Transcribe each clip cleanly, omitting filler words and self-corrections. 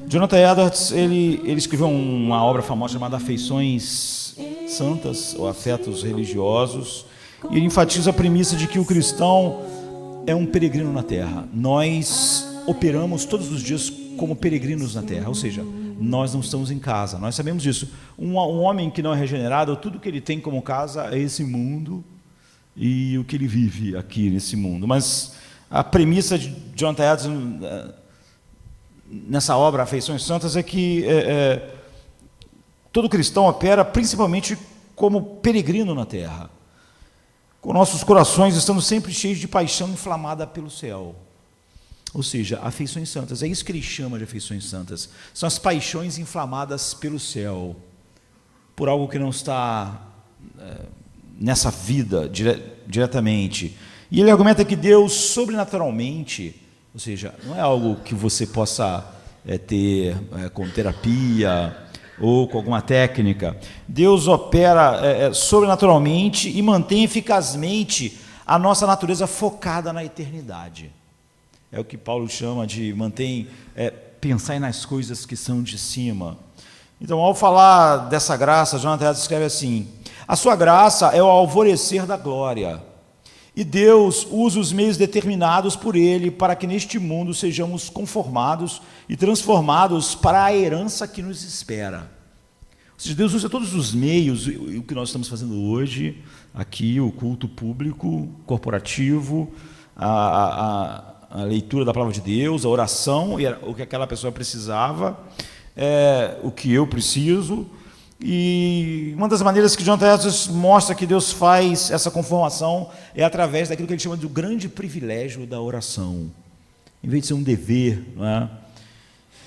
Jonathan Edwards, ele escreveu uma obra famosa chamada Afeições Santas, ou Afetos Religiosos, e ele enfatiza a premissa de que o cristão é um peregrino na terra. Nós operamos todos os dias como peregrinos na terra, ou seja, nós não estamos em casa, nós sabemos disso. Um homem que não é regenerado, tudo que ele tem como casa é esse mundo e o que ele vive aqui nesse mundo. Mas a premissa de Jonathan Edwards nessa obra, Afeições Santas, é que todo cristão opera principalmente como peregrino na terra, com nossos corações estando sempre cheios de paixão inflamada pelo céu. Ou seja, afeições santas, é isso que ele chama de afeições santas, são as paixões inflamadas pelo céu, por algo que não está nessa vida diretamente. E ele argumenta que Deus, sobrenaturalmente, ou seja, não é algo que você possa ter com terapia ou com alguma técnica. Deus opera sobrenaturalmente e mantém eficazmente a nossa natureza focada na eternidade. É o que Paulo chama de pensar nas coisas que são de cima. Então, ao falar dessa graça, Jonathan Edwards escreve assim: a sua graça é o alvorecer da glória, e Deus usa os meios determinados por Ele para que neste mundo sejamos conformados e transformados para a herança que nos espera. Ou seja, Deus usa todos os meios, o que nós estamos fazendo hoje, aqui, o culto público, corporativo, a leitura da palavra de Deus, a oração, o que aquela pessoa precisava, o que eu preciso. E uma das maneiras que Jonathan Edwards mostra que Deus faz essa conformação é através daquilo que ele chama de grande privilégio da oração, em vez de ser um dever, não é?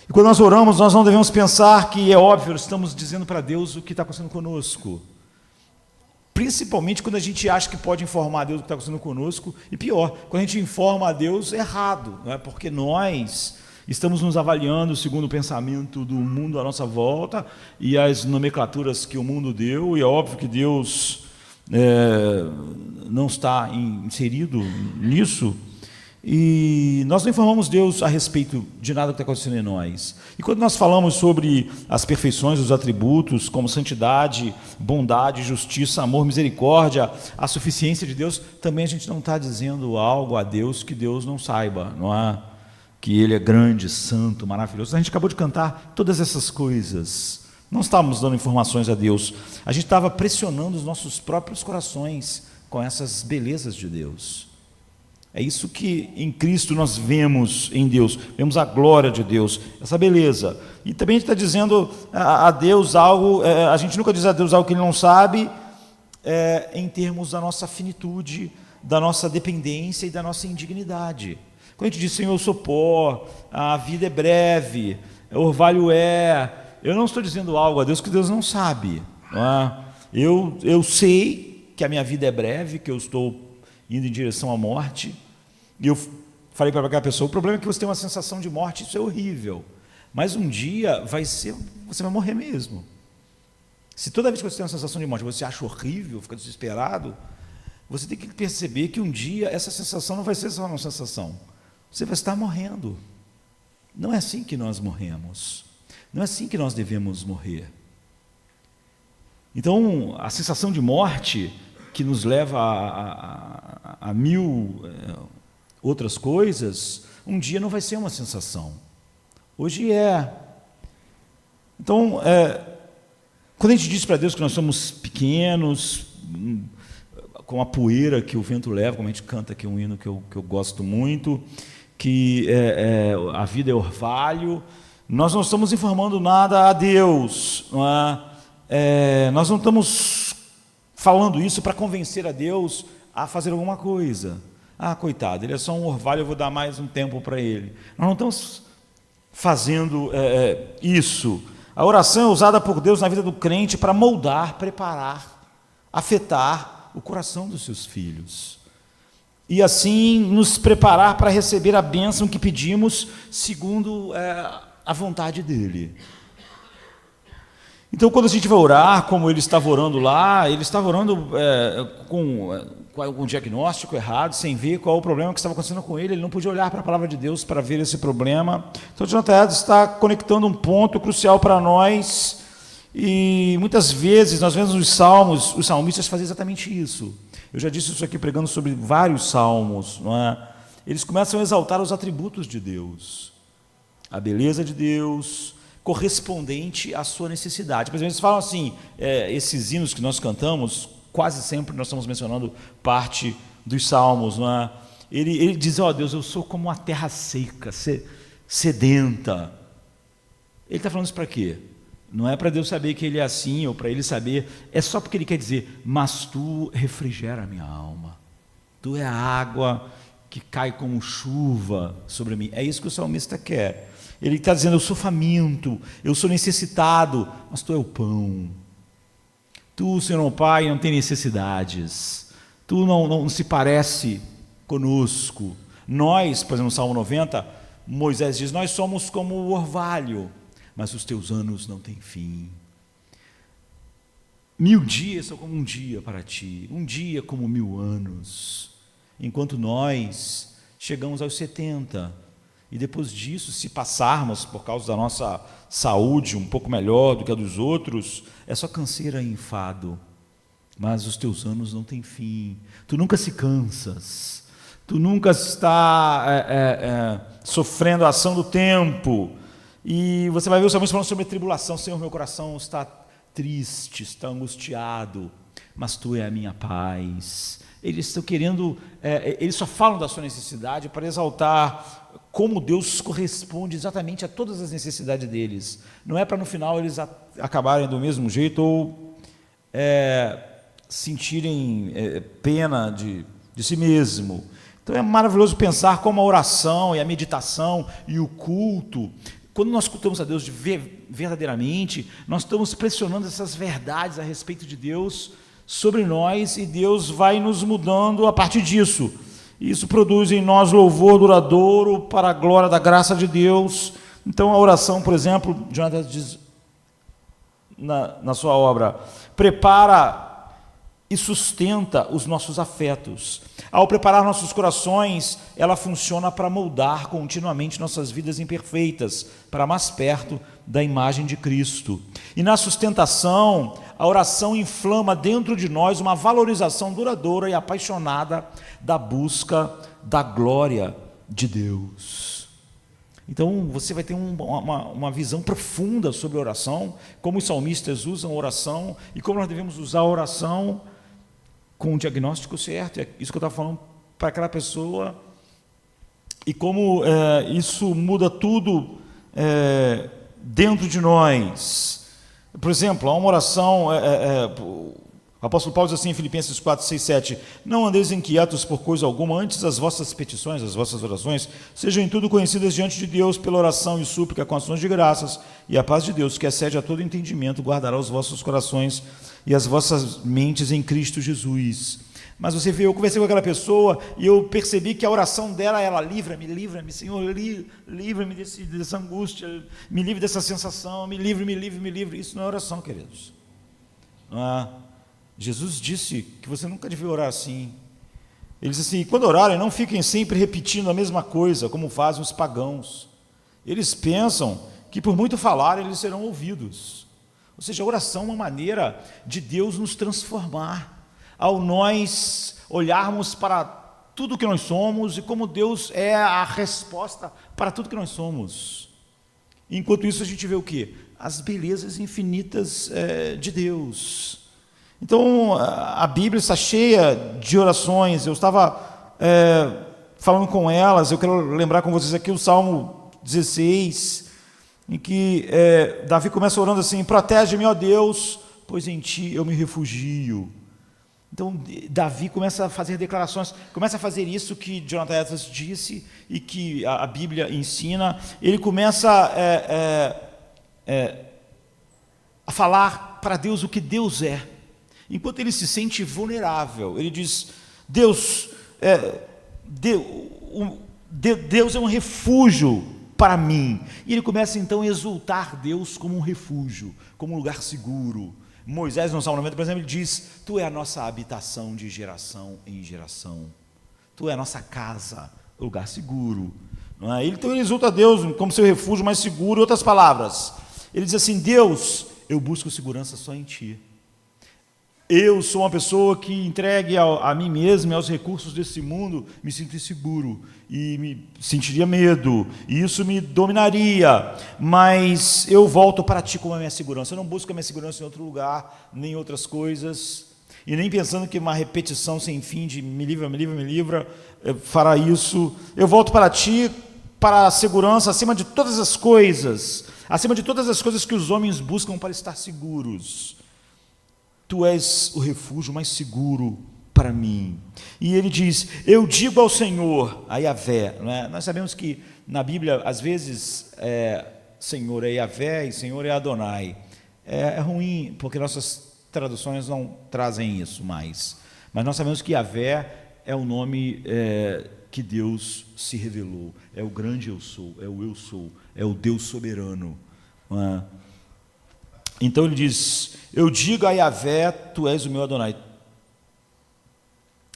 E quando nós oramos, nós não devemos pensar que é óbvio, estamos dizendo para Deus o que está acontecendo conosco, principalmente quando a gente acha que pode informar a Deus o que está acontecendo conosco, e pior, quando a gente informa a Deus errado, não é? Porque nós estamos nos avaliando segundo o pensamento do mundo à nossa volta e as nomenclaturas que o mundo deu, e é óbvio que Deus não está inserido nisso, e nós não informamos Deus a respeito de nada que está acontecendo em nós. E quando nós falamos sobre as perfeições dos atributos, como santidade, bondade, justiça, amor, misericórdia, a suficiência de Deus, também a gente não está dizendo algo a Deus que Deus não saiba, não é? Que Ele é grande, santo, maravilhoso. A gente acabou de cantar todas essas coisas. Não estávamos dando informações a Deus, a gente estava pressionando os nossos próprios corações com essas belezas de Deus. É isso que em Cristo nós vemos em Deus, vemos a glória de Deus, essa beleza. E também a gente está dizendo a Deus algo, a gente nunca diz a Deus algo que Ele não sabe, em termos da nossa finitude, da nossa dependência e da nossa indignidade. Quando a gente diz, Senhor, eu sou pó, a vida é breve, orvalho eu não estou dizendo algo a Deus que Deus não sabe. Não é? Eu sei que a minha vida é breve, que eu estou indo em direção à morte, e eu falei para aquela pessoa, o problema é que você tem uma sensação de morte, isso é horrível, mas um dia você vai morrer mesmo. Se toda vez que você tem uma sensação de morte, você acha horrível, fica desesperado, você tem que perceber que um dia essa sensação não vai ser só uma sensação, você vai estar morrendo. Não é assim que nós morremos, não é assim que nós devemos morrer. Então, a sensação de morte que nos leva a mil outras coisas, um dia não vai ser uma sensação. Hoje é. Então, quando a gente diz para Deus que nós somos pequenos, com a poeira que o vento leva, como a gente canta aqui um hino que eu gosto muito, que a vida é orvalho, nós não estamos informando nada a Deus, não é? Nós não estamos falando isso para convencer a Deus a fazer alguma coisa. Coitado, ele é só um orvalho, eu vou dar mais um tempo para ele. Nós não estamos fazendo isso. A oração é usada por Deus na vida do crente para moldar, preparar, afetar o coração dos seus filhos. E assim nos preparar para receber a bênção que pedimos segundo a vontade dele. Então, quando a gente vai orar, como ele estava orando lá, ele estava orando com algum diagnóstico errado, sem ver qual o problema que estava acontecendo com ele. Ele não podia olhar para a palavra de Deus para ver esse problema. Então, Jonathan Edwards está conectando um ponto crucial para nós. E muitas vezes nós vemos nos salmos, os salmistas fazem exatamente isso. Eu já disse isso aqui pregando sobre vários salmos, não é? Eles começam a exaltar os atributos de Deus, a beleza de Deus, correspondente à sua necessidade. Por exemplo, eles falam assim, esses hinos que nós cantamos, quase sempre nós estamos mencionando parte dos salmos, não é? Ele diz, Deus, eu sou como uma terra seca, sedenta. Ele está falando isso para quê? Não é para Deus saber que ele é assim, ou para ele saber, é só porque ele quer dizer, mas tu refrigera a minha alma, tu é a água que cai como chuva sobre mim. É isso que o salmista quer. Ele está dizendo, eu sou faminto, eu sou necessitado, mas tu é o pão. Tu, Senhor Pai, não tem necessidades, tu não se parece conosco. Nós, por exemplo, no Salmo 90, Moisés diz, nós somos como o orvalho, mas os teus anos não têm fim. 1000 dias são como um dia para ti, um dia como 1000 anos, enquanto nós chegamos aos 70, e depois disso, se passarmos por causa da nossa saúde um pouco melhor do que a dos outros, é só canseira e enfado, mas os teus anos não têm fim, tu nunca se cansas, tu nunca está sofrendo a ação do tempo. E você vai ver os salmos falando sobre a tribulação. Senhor, meu coração está triste, está angustiado, mas tu é a minha paz. Eles estão querendo, eles só falam da sua necessidade para exaltar como Deus corresponde exatamente a todas as necessidades deles. Não é para no final eles acabarem do mesmo jeito ou sentirem pena de si mesmo. Então é maravilhoso pensar como a oração e a meditação e o culto, quando nós escutamos a Deus verdadeiramente, nós estamos pressionando essas verdades a respeito de Deus sobre nós, e Deus vai nos mudando a partir disso. Isso produz em nós louvor duradouro para a glória da graça de Deus. Então a oração, por exemplo, Jonathan diz na sua obra, prepara e sustenta os nossos afetos. Ao preparar nossos corações, ela funciona para moldar continuamente nossas vidas imperfeitas, para mais perto da imagem de Cristo. E na sustentação, a oração inflama dentro de nós uma valorização duradoura e apaixonada da busca da glória de Deus. Então você vai ter uma visão profunda sobre a oração, como os salmistas usam a oração e como nós devemos usar a oração com o diagnóstico certo. É isso que eu estava falando para aquela pessoa, e como isso muda tudo dentro de nós. Por exemplo, há uma oração, o apóstolo Paulo diz assim em Filipenses 4, 6, 7, não andeis inquietos por coisa alguma, antes as vossas petições, as vossas orações, sejam em tudo conhecidas diante de Deus pela oração e súplica com ações de graças, e a paz de Deus, que excede a todo entendimento, guardará os vossos corações e as vossas mentes em Cristo Jesus. Mas você vê, eu conversei com aquela pessoa e eu percebi que a oração dela, ela livra-me, Senhor, livra-me dessa angústia, me livre dessa sensação, me livre. Isso não é oração, queridos. Não é? Jesus disse que você nunca devia orar assim. Ele disse assim, quando orarem, não fiquem sempre repetindo a mesma coisa, como fazem os pagãos. Eles pensam que por muito falar, eles serão ouvidos. Ou seja, a oração é uma maneira de Deus nos transformar, ao nós olharmos para tudo que nós somos e como Deus é a resposta para tudo que nós somos. Enquanto isso, a gente vê o quê? As belezas infinitas de Deus. Então, a Bíblia está cheia de orações. Eu estava falando com elas, eu quero lembrar com vocês aqui o Salmo 16, em que Davi começa orando assim, protege-me, ó Deus, pois em ti eu me refugio. Então, Davi começa a fazer declarações, começa a fazer isso que Jonathan Edwards disse e que a Bíblia ensina. Ele começa a falar para Deus o que Deus é, enquanto ele se sente vulnerável. Ele diz, Deus é um refúgio para mim. E ele começa então a exultar Deus como um refúgio, como um lugar seguro. Moisés, no Salmo 90, por exemplo, ele diz: tu é a nossa habitação de geração em geração. Tu é a nossa casa, lugar seguro. Não é? Então ele exulta a Deus como seu refúgio mais seguro. Em outras palavras, ele diz assim: Deus, eu busco segurança só em Ti. Eu sou uma pessoa que, entregue a mim mesmo e aos recursos desse mundo, me sinto inseguro e me sentiria medo, e isso me dominaria, mas eu volto para Ti como a minha segurança. Eu não busco a minha segurança em outro lugar, nem em outras coisas, e nem pensando que uma repetição sem fim de me livra, fará isso. Eu volto para Ti, para a segurança acima de todas as coisas que os homens buscam para estar seguros. Tu és o refúgio mais seguro para mim. E ele diz: eu digo ao Senhor, a Yahvé, né? Nós sabemos que na Bíblia, às vezes, Senhor é Yahvé e Senhor é Adonai. É ruim, porque nossas traduções não trazem isso mais. Mas nós sabemos que Yahvé é o nome que Deus se revelou. É o grande eu sou, é o Deus soberano. Não é? Então ele diz: eu digo a Yahvé, tu és o meu Adonai.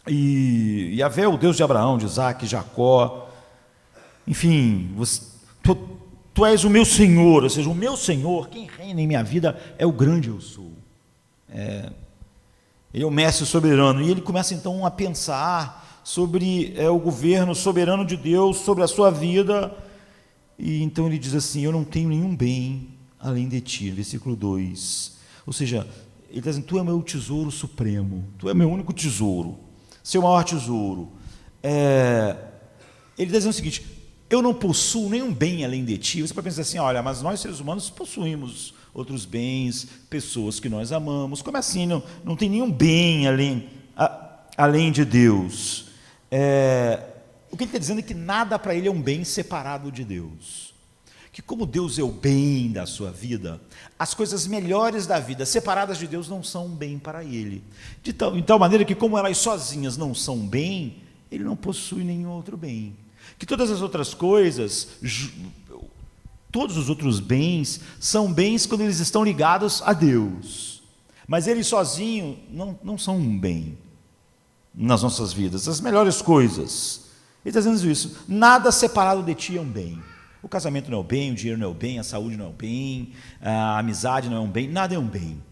E Yahvé é o Deus de Abraão, de Isaac, de Jacó. Enfim, tu és o meu Senhor, ou seja, o meu Senhor, quem reina em minha vida é o grande eu sou. Ele é o mestre soberano. E ele começa então a pensar sobre o governo soberano de Deus, sobre a sua vida. E então ele diz assim: eu não tenho nenhum bem além de Ti, versículo 2. Ou seja, ele está dizendo: tu é meu tesouro supremo, tu é meu único tesouro, seu maior tesouro. Ele está dizendo o seguinte: eu não possuo nenhum bem além de Ti. Você pode pensar assim: olha, mas nós seres humanos possuímos outros bens, pessoas que nós amamos. Como assim? Não tem nenhum bem além de Deus. O que ele está dizendo é que nada para ele é um bem separado de Deus. Que como Deus é o bem da sua vida, as coisas melhores da vida, separadas de Deus, não são um bem para ele. De tal maneira que, como elas sozinhas não são um bem, ele não possui nenhum outro bem. Que todas as outras coisas, todos os outros bens, são bens quando eles estão ligados a Deus. Mas eles sozinhos não são um bem nas nossas vidas. As melhores coisas. Ele está dizendo isso: nada separado de Ti é um bem. O casamento não é o bem, o dinheiro não é o bem, a saúde não é o bem, a amizade não é um bem, nada é um bem.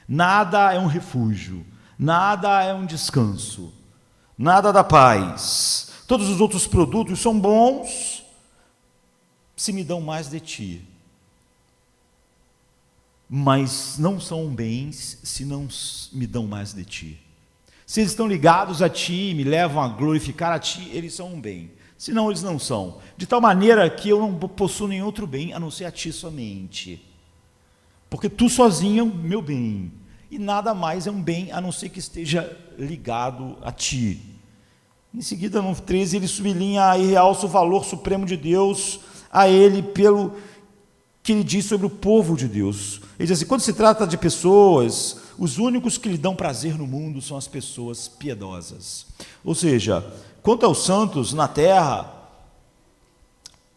Nada é um refúgio, nada é um descanso, nada dá paz. Todos os outros produtos são bons se me dão mais de Ti, mas não são bens se não me dão mais de Ti. Se eles estão ligados a Ti e me levam a glorificar a Ti, eles são um bem. Senão eles não são. De tal maneira que eu não possuo nenhum outro bem a não ser a Ti somente. Porque Tu sozinho é o meu bem. E nada mais é um bem a não ser que esteja ligado a Ti. Em seguida, no 13, ele sublinha e realça o valor supremo de Deus a ele pelo que ele diz sobre o povo de Deus. Ele diz assim: quando se trata de pessoas, os únicos que lhe dão prazer no mundo são as pessoas piedosas. Ou seja, quanto aos santos na terra,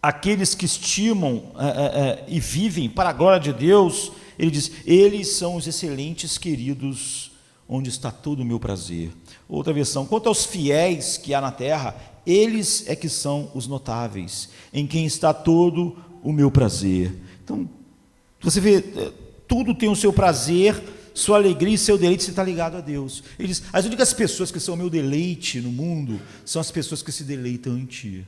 aqueles que estimam e vivem para a glória de Deus, ele diz: eles são os excelentes queridos, onde está todo o meu prazer. Outra versão: quanto aos fiéis que há na terra, eles é que são os notáveis, em quem está todo o meu prazer. Então, você vê, tudo tem o seu prazer, sua alegria e seu deleite, você está ligado a Deus. Ele diz: as únicas pessoas que são o meu deleite no mundo são as pessoas que se deleitam em Ti.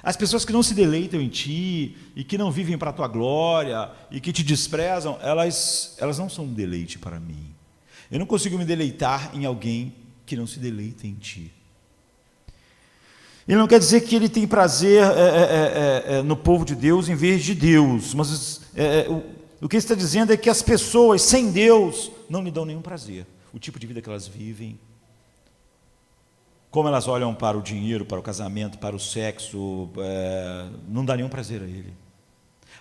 As pessoas que não se deleitam em Ti e que não vivem para a Tua glória e que Te desprezam, elas não são um deleite para mim. Eu não consigo me deleitar em alguém que não se deleita em Ti. Ele não quer dizer que ele tem prazer no povo de Deus em vez de Deus, mas o que ele está dizendo é que as pessoas sem Deus não lhe dão nenhum prazer. O tipo de vida que elas vivem, como elas olham para o dinheiro, para o casamento, para o sexo, não dá nenhum prazer a ele.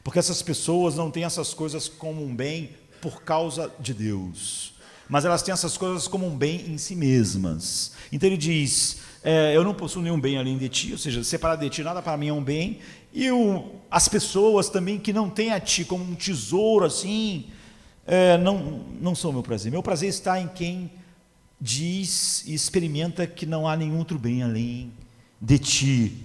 Porque essas pessoas não têm essas coisas como um bem por causa de Deus, mas elas têm essas coisas como um bem em si mesmas. Então ele diz, eu não possuo nenhum bem além de ti, ou seja, separado de ti, nada para mim é um bem, e as pessoas também que não têm a ti como um tesouro assim, não são meu prazer. Meu prazer está em quem diz e experimenta que não há nenhum outro bem além de ti.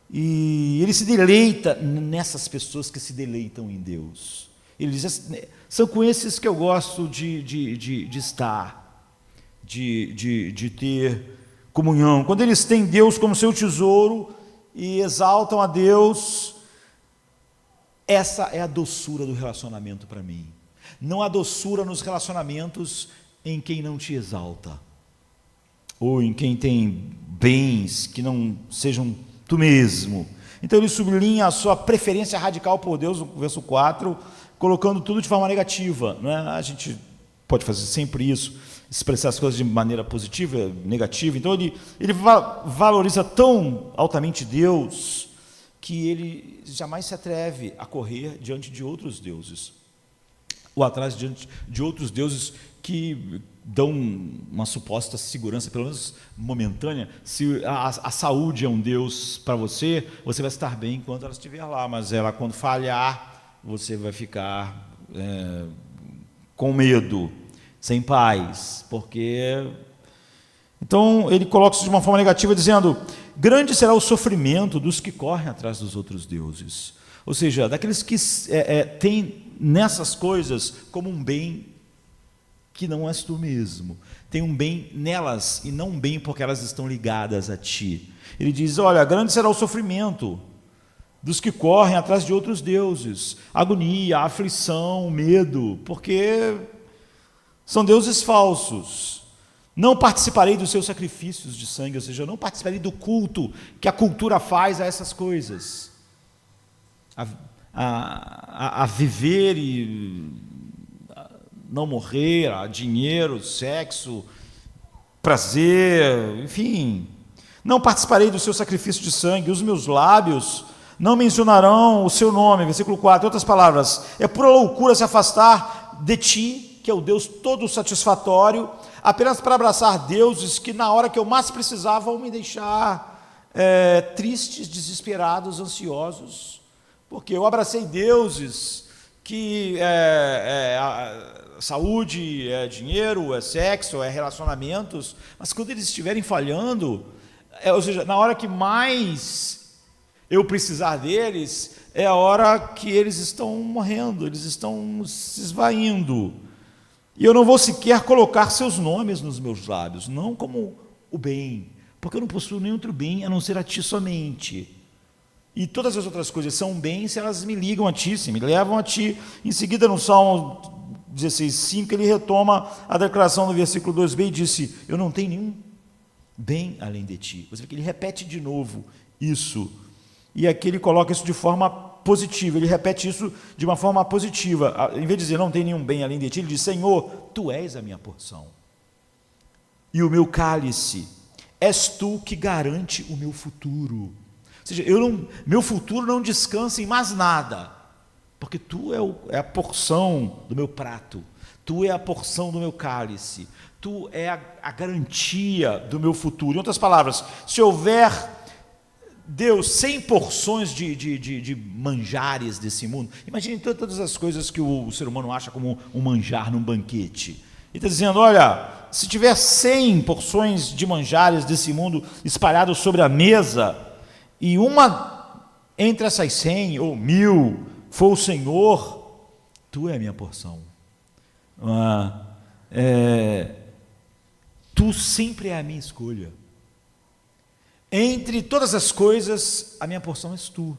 E ele se deleita nessas pessoas que se deleitam em Deus. Ele diz, são com esses que eu gosto de estar, de ter comunhão. Quando eles têm Deus como seu tesouro e exaltam a Deus, essa é a doçura do relacionamento para mim. Não há doçura nos relacionamentos em quem não te exalta, ou em quem tem bens que não sejam tu mesmo. Então ele sublinha a sua preferência radical por Deus, no verso 4, colocando tudo de forma negativa, não é? A gente pode fazer sempre isso, expressar as coisas de maneira positiva, negativa. Então ele valoriza tão altamente Deus que ele jamais se atreve a correr diante de outros deuses, ou atrás diante de outros deuses que dão uma suposta segurança, pelo menos momentânea. Se a saúde é um Deus para você, você vai estar bem enquanto ela estiver lá, mas ela, quando falhar, você vai ficar com medo, sem paz, porque... Então ele coloca isso de uma forma negativa, dizendo, grande será o sofrimento dos que correm atrás dos outros deuses, ou seja, daqueles que têm nessas coisas como um bem que não és tu mesmo, tem um bem nelas e não um bem porque elas estão ligadas a ti. Ele diz, olha, grande será o sofrimento dos que correm atrás de outros deuses, agonia, aflição, medo, porque são deuses falsos. Não participarei dos seus sacrifícios de sangue, ou seja, eu não participarei do culto que a cultura faz a essas coisas, a viver e não morrer, a dinheiro, sexo, prazer, enfim. Não participarei do seu sacrifício de sangue, os meus lábios não mencionarão o seu nome. Versículo 4, em outras palavras, é pura loucura se afastar de ti, que é o Deus todo satisfatório, apenas para abraçar deuses que na hora que eu mais precisava vão me deixar tristes, desesperados, ansiosos, porque eu abracei deuses que saúde, é dinheiro, é sexo, é relacionamentos, mas quando eles estiverem falhando, ou seja, na hora que mais eu precisar deles, é a hora que eles estão morrendo, eles estão se esvaindo, e eu não vou sequer colocar seus nomes nos meus lábios, não como o bem, porque eu não possuo nenhum outro bem a não ser a ti somente. E todas as outras coisas são bens se elas me ligam a ti, se me levam a ti. Em seguida, no Salmo 16:5, ele retoma a declaração no versículo 2b e disse, eu não tenho nenhum bem além de ti. Você vê que ele repete de novo isso, e aqui ele coloca isso de forma positiva, ele repete isso de uma forma positiva. Em vez de dizer, não tem nenhum bem além de ti, ele diz, Senhor, tu és a minha porção, e o meu cálice, és tu que garante o meu futuro. Ou seja, meu futuro não descansa em mais nada, porque tu é a porção do meu prato, tu é a porção do meu cálice, tu é a garantia do meu futuro. Em outras palavras, se houver, Deus, 100 porções de manjares desse mundo, imagine todas as coisas que o ser humano acha como um manjar num banquete. Ele está dizendo, olha, se tiver 100 porções de manjares desse mundo espalhados sobre a mesa, e uma entre essas 100 ou 1000 for o Senhor, tu é a minha porção. Tu sempre é a minha escolha. Entre todas as coisas, a minha porção és tu.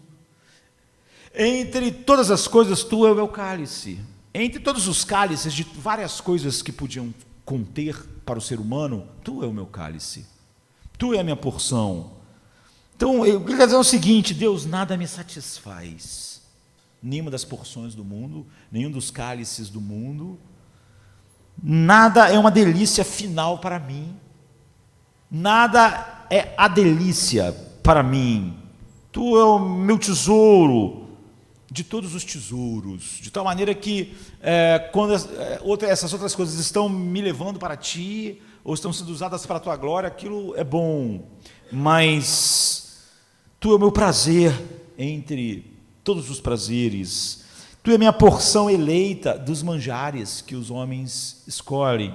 Entre todas as coisas, tu é o meu cálice. Entre todos os cálices de várias coisas que podiam conter para o ser humano, tu é o meu cálice. Tu é a minha porção. Então, eu quero dizer o seguinte, Deus, nada me satisfaz. Nenhuma das porções do mundo, nenhum dos cálices do mundo. Nada é uma delícia final para mim. Nada é a delícia para mim. Tu é o meu tesouro. de todos os tesouros, de tal maneira que quando essas outras coisas estão me levando para ti, ou estão sendo usadas para a tua glória, aquilo é bom, mas tu é o meu prazer entre todos os prazeres, tu é a minha porção eleita dos manjares que os homens escolhem,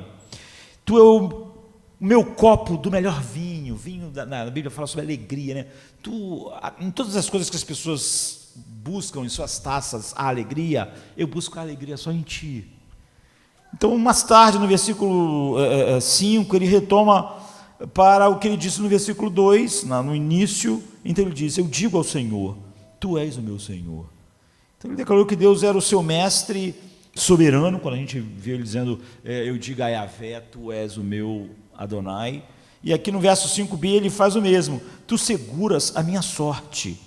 tu é o meu copo do melhor vinho, na Bíblia fala sobre alegria, né? Em todas as coisas que as pessoas buscam em suas taças a alegria, eu busco a alegria só em ti. Então, mais tarde, no versículo 5, ele retoma para o que ele disse no versículo 2, no início, então ele diz: eu digo ao Senhor, tu és o meu Senhor. Então ele declarou que Deus era o seu mestre soberano, quando a gente vê ele dizendo, eu digo a Yahvé, tu és o meu Adonai. E aqui no verso 5b ele faz o mesmo: tu seguras a minha sorte,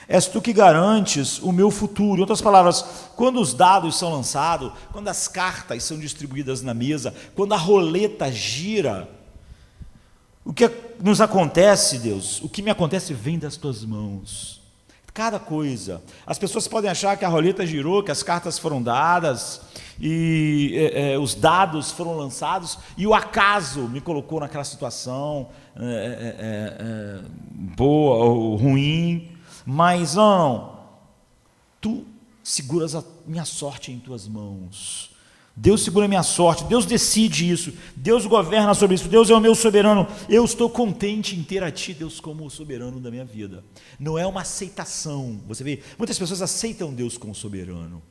és tu que garantes o meu futuro. Em outras palavras, quando os dados são lançados, quando as cartas são distribuídas na mesa, quando a roleta gira, o que nos acontece, Deus, o que me acontece vem das tuas mãos. Cada coisa. As pessoas podem achar que a roleta girou, que as cartas foram dadas, e os dados foram lançados, e o acaso me colocou naquela situação boa ou ruim, mas não, tu seguras a minha sorte em tuas mãos. Deus segura a minha sorte, Deus decide isso, Deus governa sobre isso, Deus é o meu soberano. Eu estou contente em ter a ti, Deus, como o soberano da minha vida. Não é uma aceitação. Você vê, muitas pessoas aceitam Deus como soberano,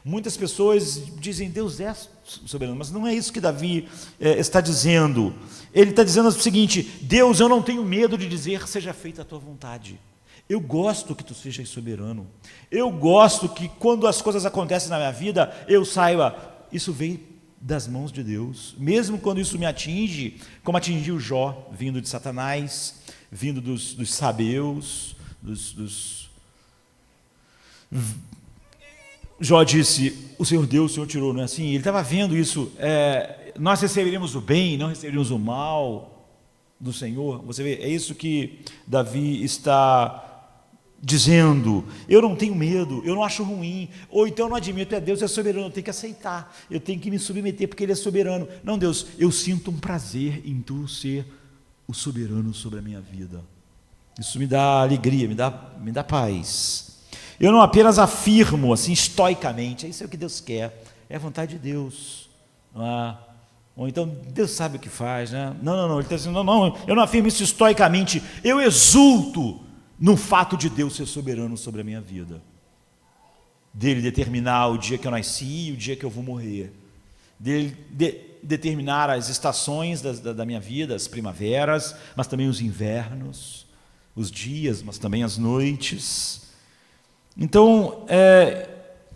muitas pessoas dizem Deus é soberano, mas não é isso que Davi está dizendo. Ele está dizendo o seguinte: Deus, eu não tenho medo de dizer seja feita a tua vontade. Eu gosto que tu sejas soberano, eu gosto que quando as coisas acontecem na minha vida, eu saiba, isso veio das mãos de Deus, mesmo quando isso me atinge, como atingiu Jó, vindo de Satanás, vindo dos sabeus, Jó disse, o Senhor deu, o Senhor tirou, não é assim? Ele estava vendo isso, nós receberíamos o bem, não receberíamos o mal do Senhor. Você vê, é isso que Davi está dizendo: eu não tenho medo, eu não acho ruim, ou então eu não admito, Deus é soberano, eu tenho que aceitar, eu tenho que me submeter porque Ele é soberano. Não, Deus, eu sinto um prazer em Tu ser o soberano sobre a minha vida. Isso me dá alegria, me dá paz. Eu não apenas afirmo assim estoicamente, isso é o que Deus quer, é a vontade de Deus, não é? Ou então Deus sabe o que faz, né? Não, ele está dizendo, não, eu não afirmo isso estoicamente, eu exulto no fato de Deus ser soberano sobre a minha vida, dele determinar o dia que eu nasci e o dia que eu vou morrer, dele determinar as estações da minha vida, as primaveras, mas também os invernos, os dias, mas também as noites. Então,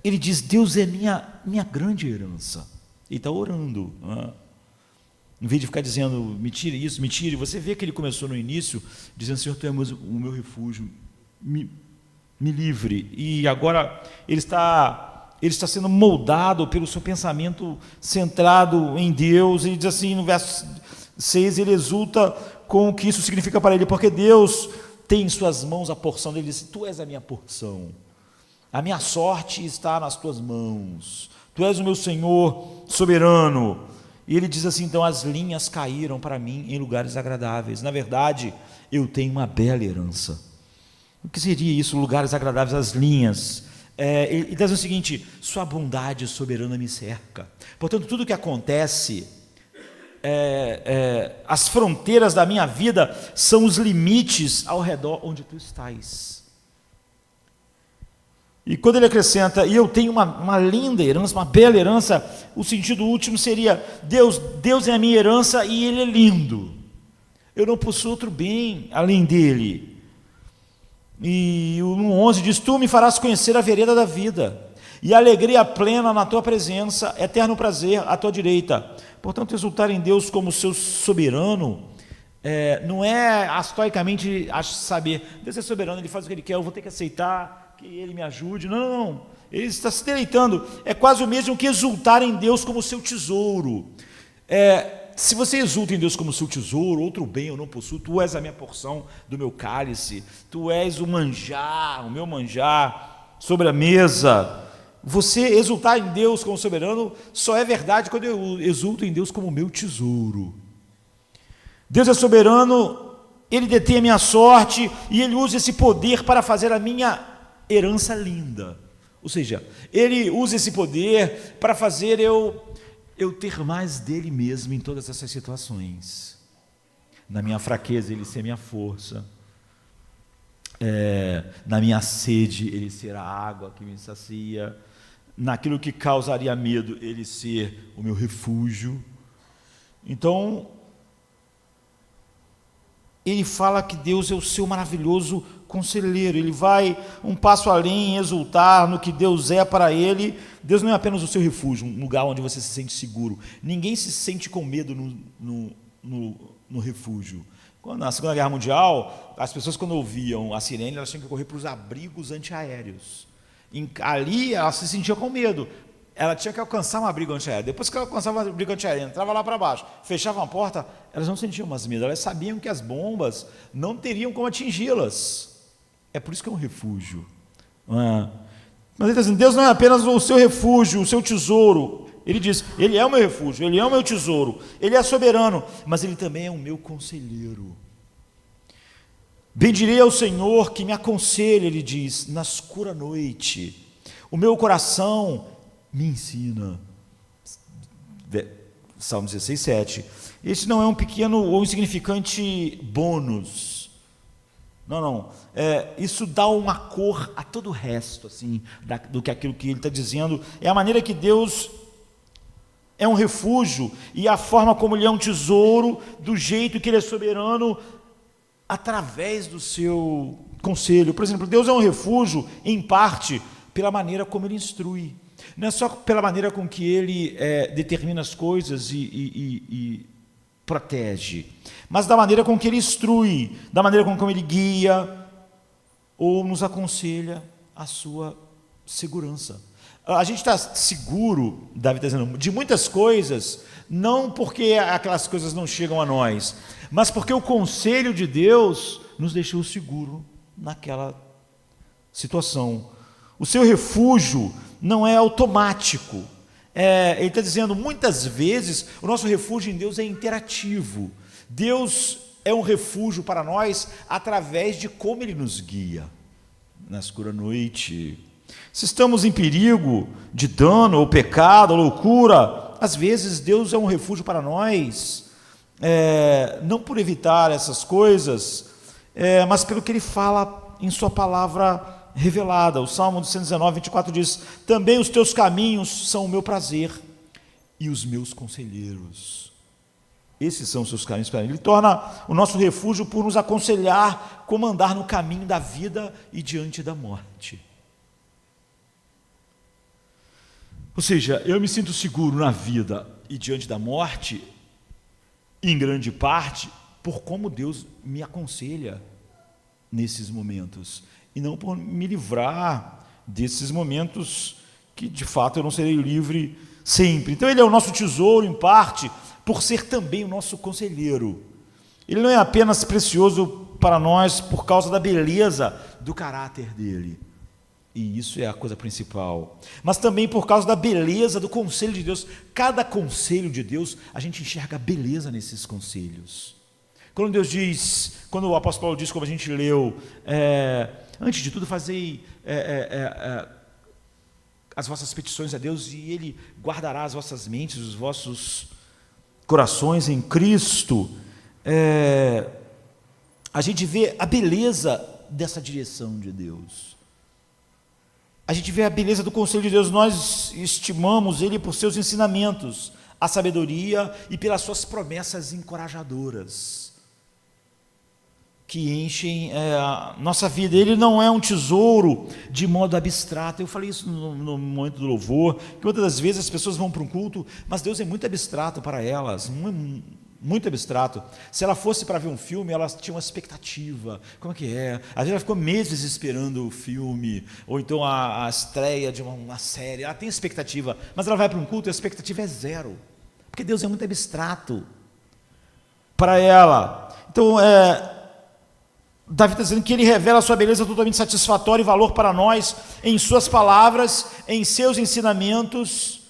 ele diz, Deus é minha grande herança. Ele está orando, não é? Em vez de ficar dizendo, me tire isso, me tire, você vê que ele começou no início, dizendo, Senhor, Tu é o meu refúgio, me livre. E agora ele está sendo moldado pelo seu pensamento centrado em Deus. Ele diz assim, no verso 6, ele exulta com o que isso significa para ele, porque Deus tem em suas mãos a porção dele. Ele diz, Tu és a minha porção, a minha sorte está nas Tuas mãos, Tu és o meu Senhor soberano. E ele diz assim, então, as linhas caíram para mim em lugares agradáveis. Na verdade, eu tenho uma bela herança. O que seria isso, lugares agradáveis, as linhas? Ele diz o seguinte, sua bondade soberana me cerca. Portanto, tudo que acontece, as fronteiras da minha vida são os limites ao redor onde tu estás. E quando ele acrescenta, e eu tenho uma linda herança, uma bela herança, o sentido último seria, Deus é a minha herança e Ele é lindo. Eu não possuo outro bem além dele. E o 11 diz, Tu me farás conhecer a vereda da vida, e alegria plena na Tua presença, eterno prazer à Tua direita. Portanto, exultar em Deus como seu soberano, não é estoicamente saber, Deus é soberano, Ele faz o que Ele quer, eu vou ter que aceitar, que Ele me ajude. Não, Ele está se deleitando. É quase o mesmo que exultar em Deus como seu tesouro. Se você exulta em Deus como seu tesouro, outro bem eu não possuo, Tu és a minha porção do meu cálice, Tu és o manjar, o meu manjar. sobre a mesa. Você exultar em Deus como soberano só é verdade quando eu exulto em Deus como meu tesouro. Deus é soberano, Ele detém a minha sorte e Ele usa esse poder para fazer a minha herança linda. Ou seja, Ele usa esse poder para fazer eu ter mais dele mesmo em todas essas situações. Na minha fraqueza, Ele ser minha força. Na minha sede, Ele ser a água que me sacia. Naquilo que causaria medo, Ele ser o meu refúgio. Então, Ele fala que Deus é o seu maravilhoso conselheiro. Ele vai um passo além em exultar no que Deus é para ele. Deus não é apenas o seu refúgio, um lugar onde você se sente seguro. Ninguém se sente com medo no refúgio. Na Segunda Guerra Mundial, as pessoas, quando ouviam a sirene, elas tinham que correr para os abrigos antiaéreos. Ali ela se sentia com medo. Ela tinha que alcançar um abrigo antiaéreo. Depois que ela alcançava um abrigo antiaéreo, entrava lá para baixo, fechava a porta, elas não sentiam mais medo. Elas sabiam que as bombas não teriam como atingi-las. É por isso que é um refúgio. Mas ele está dizendo, Deus não é apenas o seu refúgio, o seu tesouro. Ele diz, Ele é o meu refúgio, Ele é o meu tesouro, Ele é soberano, mas Ele também é o meu conselheiro. Bendirei ao Senhor que me aconselha, Ele diz, na escura noite. O meu coração me ensina. Salmo 16, 7. Esse não é um pequeno ou insignificante bônus. Não. Isso dá uma cor a todo o resto, assim, do que aquilo que ele está dizendo. É a maneira que Deus é um refúgio e a forma como Ele é um tesouro, do jeito que Ele é soberano, através do seu conselho. Por exemplo, Deus é um refúgio, em parte, pela maneira como Ele instrui. Não é só pela maneira com que Ele determina as coisas e protege, mas da maneira com que Ele instrui, da maneira com como Ele guia ou nos aconselha a sua segurança. A gente está seguro, Davi está dizendo, de muitas coisas, não porque aquelas coisas não chegam a nós, mas porque o conselho de Deus nos deixou seguro naquela situação. O seu refúgio não é automático. Ele está dizendo, muitas vezes, o nosso refúgio em Deus é interativo. Deus é um refúgio para nós através de como Ele nos guia. Na escura noite, se estamos em perigo de dano, ou pecado, ou loucura, às vezes Deus é um refúgio para nós, não por evitar essas coisas, mas pelo que Ele fala em sua palavra revelada. O Salmo 119, 24 diz, também os teus caminhos são o meu prazer e os meus conselheiros. Esses são os seus caminhos para mim. Ele torna o nosso refúgio por nos aconselhar como andar no caminho da vida e diante da morte. Ou seja, eu me sinto seguro na vida e diante da morte, em grande parte, por como Deus me aconselha nesses momentos, e não por me livrar desses momentos que, de fato, eu não serei livre sempre. Então, Ele é o nosso tesouro, em parte, por ser também o nosso conselheiro. Ele não é apenas precioso para nós por causa da beleza do caráter dele, e isso é a coisa principal, mas também por causa da beleza do conselho de Deus. Cada conselho de Deus, a gente enxerga beleza nesses conselhos. Quando Deus diz, quando o apóstolo Paulo diz, como a gente leu, antes de tudo fazei as vossas petições a Deus, e Ele guardará as vossas mentes, os vossos corações em Cristo. A gente vê a beleza dessa direção de Deus. A gente vê a beleza do conselho de Deus. Nós estimamos Ele por seus ensinamentos, a sabedoria e pelas suas promessas encorajadoras, que enchem a nossa vida. Ele não é um tesouro de modo abstrato. Eu falei isso no momento do louvor, que muitas das vezes as pessoas vão para um culto, mas Deus é muito abstrato para elas, muito abstrato. Se ela fosse para ver um filme, ela tinha uma expectativa. Como é que é? Às vezes ela ficou meses esperando o filme, ou então a estreia de uma série. Ela tem expectativa, mas ela vai para um culto e a expectativa é zero, porque Deus é muito abstrato para ela. Então, Davi está dizendo que ele revela a sua beleza totalmente satisfatória e valor para nós em suas palavras, em seus ensinamentos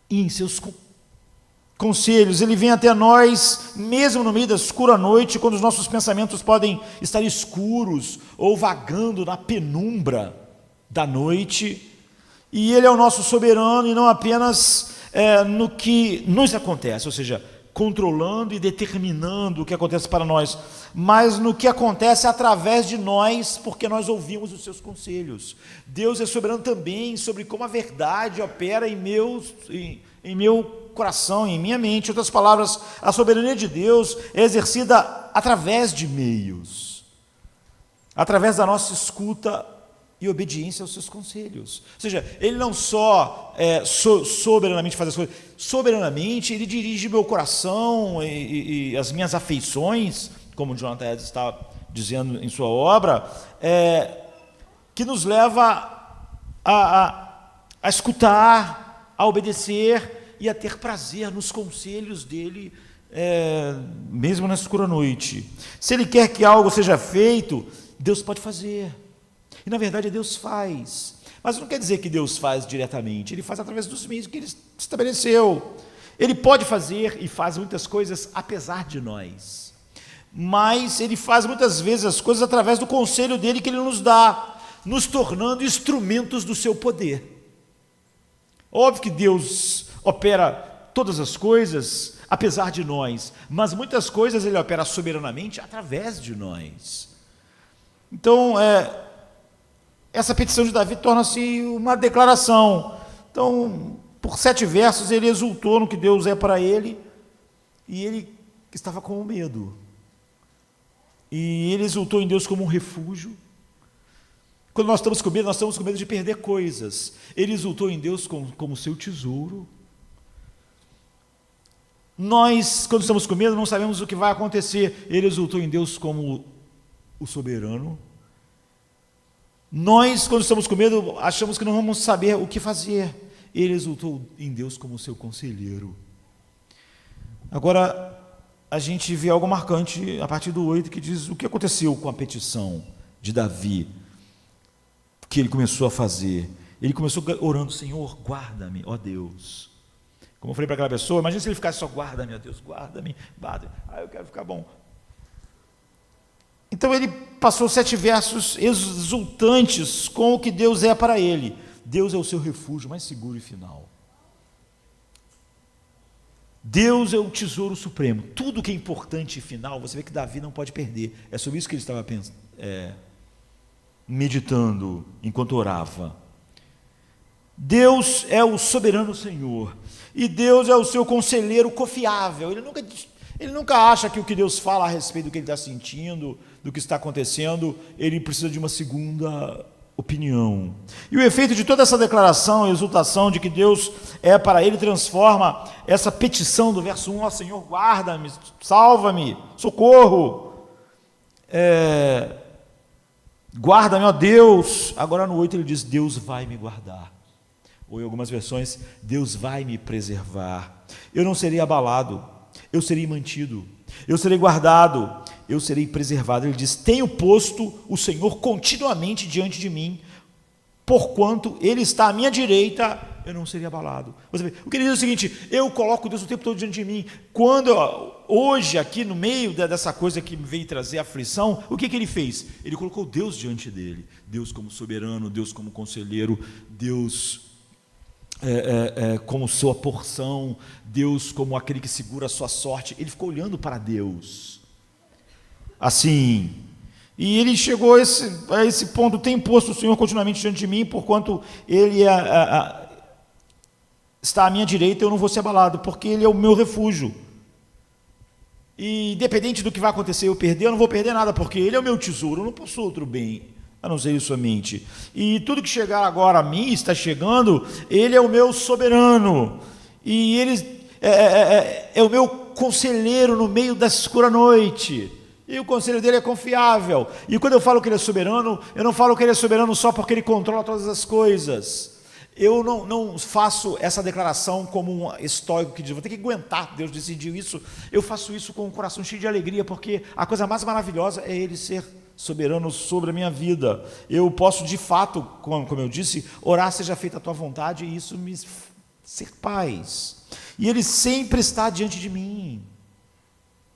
e em seus conselhos. Ele vem até nós, mesmo no meio da escura noite, quando os nossos pensamentos podem estar escuros ou vagando na penumbra da noite. E Ele é o nosso soberano e não apenas no que nos acontece, ou seja, controlando e determinando o que acontece para nós, mas no que acontece através de nós, porque nós ouvimos os seus conselhos. Deus é soberano também sobre como a verdade opera em meu coração, em minha mente. Em outras palavras, a soberania de Deus é exercida através de meios, através da nossa escuta e obediência aos seus conselhos. Ou seja, Ele não só soberanamente faz as coisas, soberanamente Ele dirige meu coração e as minhas afeições, como o Jonathan Edwards está dizendo em sua obra, que nos leva a escutar, a obedecer e a ter prazer nos conselhos dEle, mesmo na escura noite. Se Ele quer que algo seja feito, Deus pode fazer. E na verdade Deus faz, mas não quer dizer que Deus faz diretamente, Ele faz através dos meios que Ele estabeleceu. Ele pode fazer e faz muitas coisas apesar de nós, mas Ele faz muitas vezes as coisas através do conselho dEle que Ele nos dá, nos tornando instrumentos do seu poder. Óbvio que Deus opera todas as coisas apesar de nós, mas muitas coisas Ele opera soberanamente através de nós. Então, essa petição de Davi torna-se uma declaração. Então, por 7 versos, ele exultou no que Deus é para ele, e ele estava com medo. E ele exultou em Deus como um refúgio. Quando nós estamos com medo de perder coisas. Ele exultou em Deus como seu tesouro. Nós, quando estamos com medo, não sabemos o que vai acontecer. Ele exultou em Deus como o soberano. Nós, quando estamos com medo, achamos que não vamos saber o que fazer. Ele exultou em Deus como seu conselheiro. Agora, a gente vê algo marcante a partir do 8, que diz o que aconteceu com a petição de Davi, que ele começou a fazer. Ele começou orando: Senhor, guarda-me, ó Deus. Como eu falei para aquela pessoa, imagina se ele ficasse só: guarda-me, ó Deus, guarda-me, eu quero ficar bom. Então ele passou 7 versos exultantes com o que Deus é para ele. Deus é o seu refúgio mais seguro e final. Deus é o tesouro supremo. Tudo que é importante e final, você vê que Davi não pode perder. É sobre isso que ele estava meditando enquanto orava. Deus é o soberano Senhor. E Deus é o seu conselheiro confiável. Ele nunca acha que o que Deus fala a respeito do que ele está sentindo, do que está acontecendo, ele precisa de uma segunda opinião. E o efeito de toda essa declaração, a exultação de que Deus é para ele, transforma essa petição do verso 1, ó Senhor, guarda-me, salva-me, socorro, guarda-me, ó Deus. Agora no 8 ele diz: Deus vai me guardar. Ou em algumas versões, Deus vai me preservar. Eu não serei abalado, eu serei mantido, eu serei guardado, eu serei preservado. Ele diz: tenho posto o Senhor continuamente diante de mim, porquanto Ele está à minha direita, eu não serei abalado. Você vê, o que ele diz é o seguinte: eu coloco Deus o tempo todo diante de mim. Hoje, aqui no meio dessa coisa que me veio trazer aflição, o que ele fez? Ele colocou Deus diante dele. Deus como soberano, Deus como conselheiro, Deus como sua porção, Deus como aquele que segura a sua sorte. Ele ficou olhando para Deus assim, e ele chegou a esse ponto: tem posto o Senhor continuamente diante de mim, porquanto Ele está à minha direita, eu não vou ser abalado, porque Ele é o meu refúgio, e independente do que vai acontecer, eu não vou perder nada, porque Ele é o meu tesouro, eu não possuo outro bem a não ser isso somente, e tudo que chegar agora a mim, está chegando, Ele é o meu soberano, e Ele é o meu conselheiro no meio da escura noite, e o conselho dele é confiável. E quando eu falo que ele é soberano, eu não falo que ele é soberano só porque ele controla todas as coisas. Eu não faço essa declaração como um estoico que diz, vou ter que aguentar, Deus decidiu isso. Eu faço isso com um coração cheio de alegria, porque a coisa mais maravilhosa é Ele ser soberano sobre a minha vida. Eu posso, de fato, como eu disse, orar, seja feita a tua vontade, e isso me ser paz. E Ele sempre está diante de mim,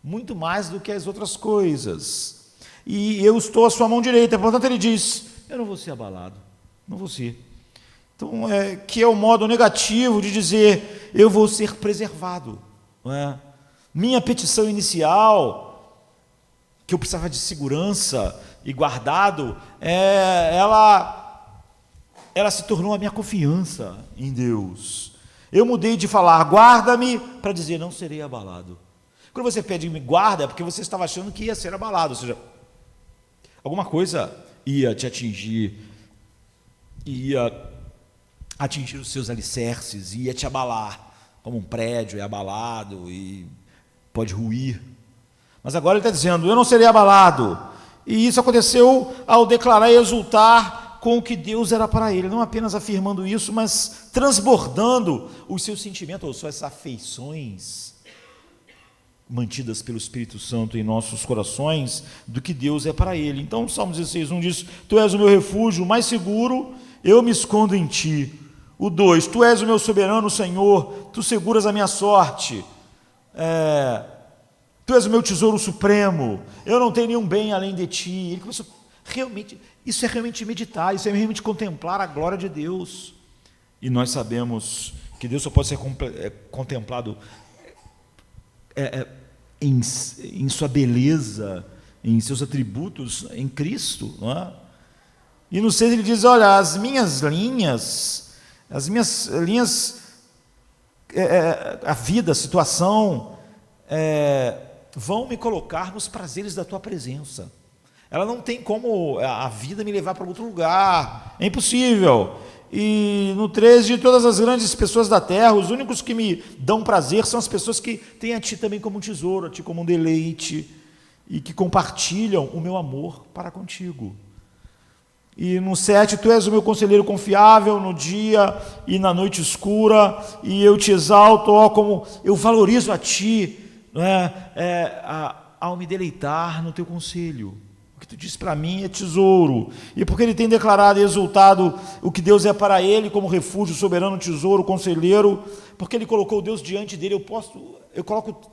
muito mais do que as outras coisas. E eu estou à sua mão direita, portanto Ele diz, eu não vou ser abalado, não vou ser. Então, que é o modo negativo de dizer, eu vou ser preservado. Não é? Minha petição inicial, que eu precisava de segurança e guardado, ela se tornou a minha confiança em Deus. Eu mudei de falar, guarda-me, para dizer, não serei abalado. Quando você pede me guarda, é porque você estava achando que ia ser abalado, ou seja, alguma coisa ia te atingir, ia atingir os seus alicerces, ia te abalar, como um prédio é abalado e pode ruir. Mas agora ele está dizendo, eu não serei abalado. E isso aconteceu ao declarar e exultar com o que Deus era para ele, não apenas afirmando isso, mas transbordando os seus sentimentos, ou suas afeições, mantidas pelo Espírito Santo em nossos corações, do que Deus é para ele. Então, o Salmo 16:1 diz, tu és o meu refúgio, o mais seguro, eu me escondo em ti. O 2, tu és o meu soberano Senhor, tu seguras a minha sorte, tu és o meu tesouro supremo, eu não tenho nenhum bem além de ti. Ele começou, realmente, isso é realmente meditar, isso é realmente contemplar a glória de Deus. E nós sabemos que Deus só pode ser contemplado em sua beleza, em seus atributos, em Cristo, não é? E no 6 ele diz, olha, as minhas linhas, a vida, a situação, vão me colocar nos prazeres da tua presença. Ela não tem como a vida me levar para outro lugar, é impossível. E no 13, de todas as grandes pessoas da terra, os únicos que me dão prazer são as pessoas que têm a ti também como um tesouro, a ti como um deleite, e que compartilham o meu amor para contigo. E no 7, tu és o meu conselheiro confiável no dia e na noite escura, e eu te exalto, ó, como eu valorizo a ti, não ao me deleitar no teu conselho. O que tu diz para mim é tesouro. E porque ele tem declarado e exultado o que Deus é para ele, como refúgio, soberano, tesouro, conselheiro, porque ele colocou Deus diante dele, eu coloco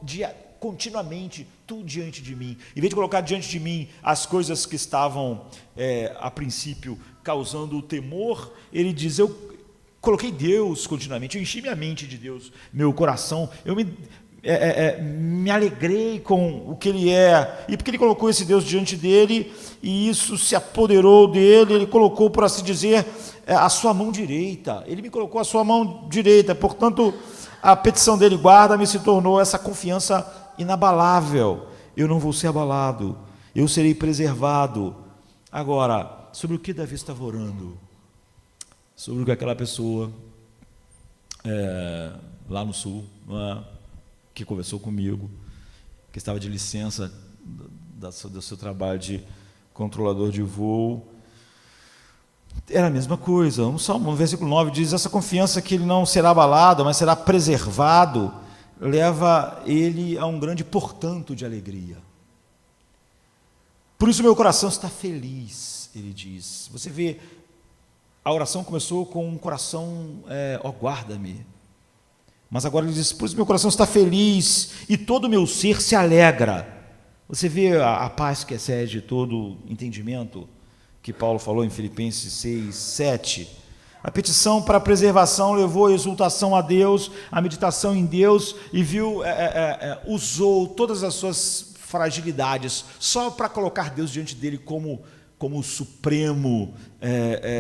continuamente tudo diante de mim. Em vez de colocar diante de mim as coisas que estavam, a princípio, causando o temor, ele diz, eu coloquei Deus continuamente, eu enchi minha mente de Deus, meu coração, eu me alegrei com o que ele é, e porque ele colocou esse Deus diante dele, e isso se apoderou dele, ele colocou, por assim dizer, a sua mão direita, ele me colocou a sua mão direita, portanto, a petição dele, guarda-me, se tornou essa confiança inabalável, eu não vou ser abalado, eu serei preservado. Agora, sobre o que Davi estava orando? Sobre o que aquela pessoa lá no sul, que conversou comigo, que estava de licença do seu trabalho de controlador de voo, era a mesma coisa. No versículo 9 diz, essa confiança que ele não será abalado, mas será preservado, leva ele a um grande portanto de alegria. Por isso meu coração está feliz, ele diz. Você vê, a oração começou com um coração, guarda-me. Mas agora ele diz, por isso meu coração está feliz e todo o meu ser se alegra. Você vê a paz que excede todo entendimento, que Paulo falou em Filipenses 6:7. A petição para a preservação levou a exultação a Deus, a meditação em Deus, e usou todas as suas fragilidades, só para colocar Deus diante dele como o supremo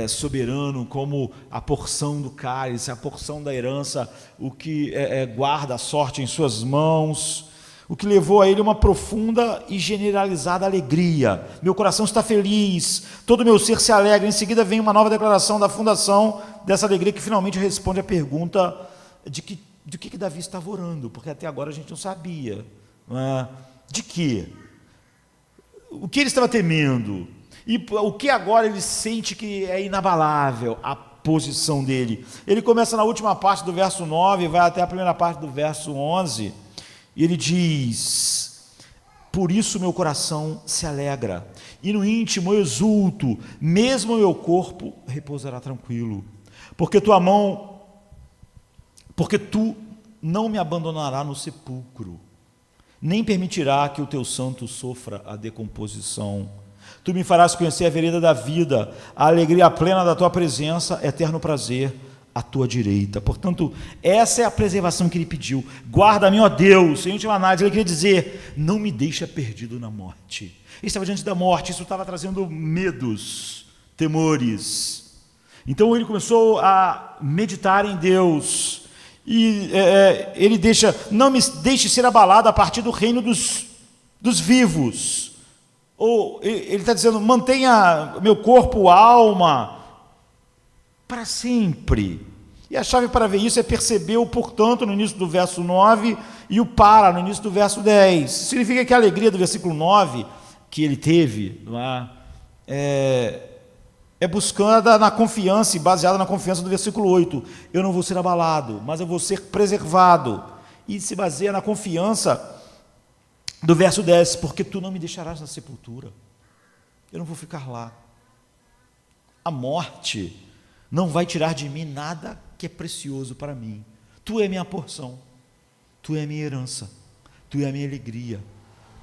soberano, como a porção do cálice, a porção da herança, o que guarda a sorte em suas mãos, o que levou a ele uma profunda e generalizada alegria. Meu coração está feliz, todo o meu ser se alegra. Em seguida vem uma nova declaração da fundação dessa alegria, que finalmente responde à pergunta do que Davi estava orando, porque até agora a gente não sabia. De quê? O que ele estava temendo? E o que agora ele sente que é inabalável? A posição dele. Ele começa na última parte do verso 9, vai até a primeira parte do verso 11, e ele diz: por isso meu coração se alegra, e no íntimo eu exulto, mesmo o meu corpo repousará tranquilo, porque tu não me abandonará no sepulcro, nem permitirá que o teu santo sofra a decomposição. Tu me farás conhecer a vereda da vida, a alegria plena da tua presença, eterno prazer à tua direita. Portanto, essa é a preservação que ele pediu. Guarda-me, ó Deus. Em última análise, ele queria dizer: não me deixa perdido na morte. Ele estava diante da morte, isso estava trazendo medos, temores. Então ele começou a meditar em Deus. E ele não me deixe ser abalado a partir do reino dos vivos. Ou ele está dizendo: mantenha meu corpo, alma, para sempre. E a chave para ver isso é perceber o portanto no início do verso 9 e o para no início do verso 10. Significa que a alegria do versículo 9 que ele teve, não é buscada na confiança e baseada na confiança do versículo 8. Eu não vou ser abalado, mas eu vou ser preservado. E se baseia na confiança do verso 10, porque tu não me deixarás na sepultura. Eu não vou ficar lá. A morte não vai tirar de mim nada que é precioso para mim. Tu é minha porção, tu é minha herança, tu é a minha alegria,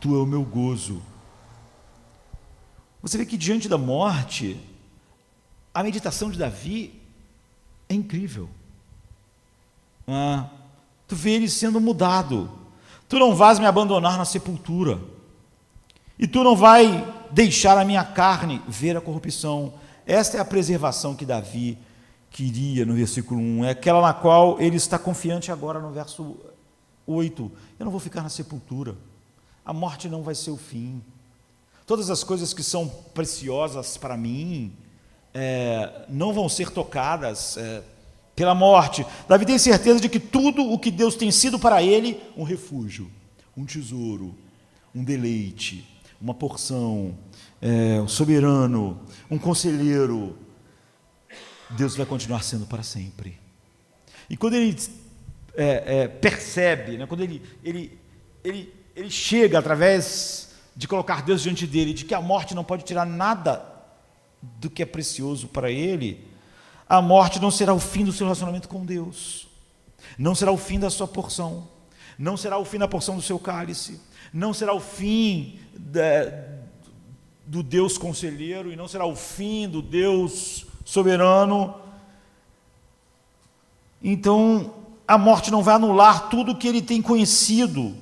tu é o meu gozo. Você vê que diante da morte, a meditação de Davi é incrível. Tu vê ele sendo mudado. Tu não vais me abandonar na sepultura, e tu não vai deixar a minha carne ver a corrupção. Esta é a preservação que Davi queria no versículo 1, é aquela na qual ele está confiante agora no verso 8. Eu não vou ficar na sepultura, a morte não vai ser o fim. Todas as coisas que são preciosas para mim não vão ser tocadas pela morte. Davi tem certeza de que tudo o que Deus tem sido para ele, um refúgio, um tesouro, um deleite, uma porção, um soberano, um conselheiro, Deus vai continuar sendo para sempre. E quando ele percebe, quando ele chega através de colocar Deus diante dele, de que a morte não pode tirar nada do que é precioso para ele, a morte não será o fim do seu relacionamento com Deus, não será o fim da sua porção, não será o fim da porção do seu cálice, não será o fim do Deus conselheiro, e não será o fim do Deus soberano. Então, a morte não vai anular tudo o que ele tem conhecido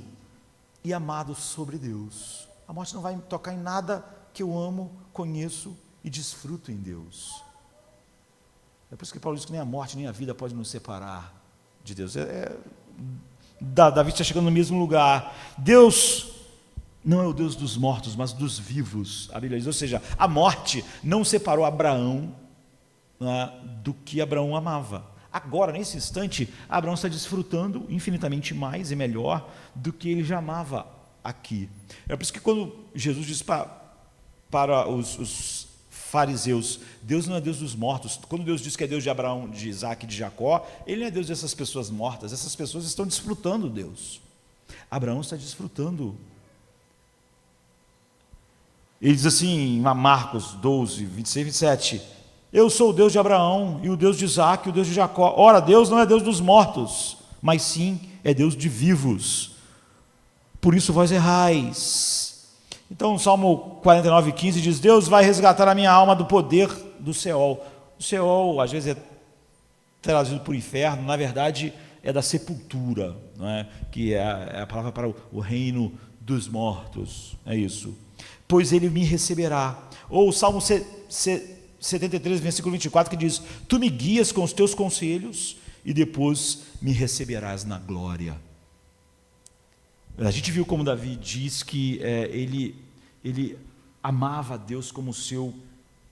e amado sobre Deus. A morte não vai tocar em nada que eu amo, conheço e desfruto em Deus. É por isso que Paulo diz que nem a morte nem a vida pode nos separar de Deus. Davi está chegando no mesmo lugar. Deus não é o Deus dos mortos, mas dos vivos, a Bíblia diz. Ou seja, a morte não separou Abraão do que Abraão amava. Agora, nesse instante, Abraão está desfrutando infinitamente mais e melhor do que ele já amava aqui. É por isso que quando Jesus diz para os fariseus, Deus não é Deus dos mortos. Quando Deus diz que é Deus de Abraão, de Isaac e de Jacó, Ele não é Deus dessas pessoas mortas. Essas pessoas estão desfrutando Deus. Abraão está desfrutando. Ele diz assim em Marcos 12, 26 e 27, eu sou o Deus de Abraão, e o Deus de Isaac, e o Deus de Jacó. Ora, Deus não é Deus dos mortos, mas sim é Deus de vivos. Por isso vós errais. Então, o Salmo 49, 15 diz, Deus vai resgatar a minha alma do poder do Seol. O Seol, às vezes, é traduzido por inferno, na verdade, é da sepultura, não é? Que é a palavra para o reino dos mortos, é isso. Pois ele me receberá. Ou o Salmo 73, versículo 24, que diz, tu me guias com os teus conselhos e depois me receberás na glória. A gente viu como Davi diz que ele amava a Deus como seu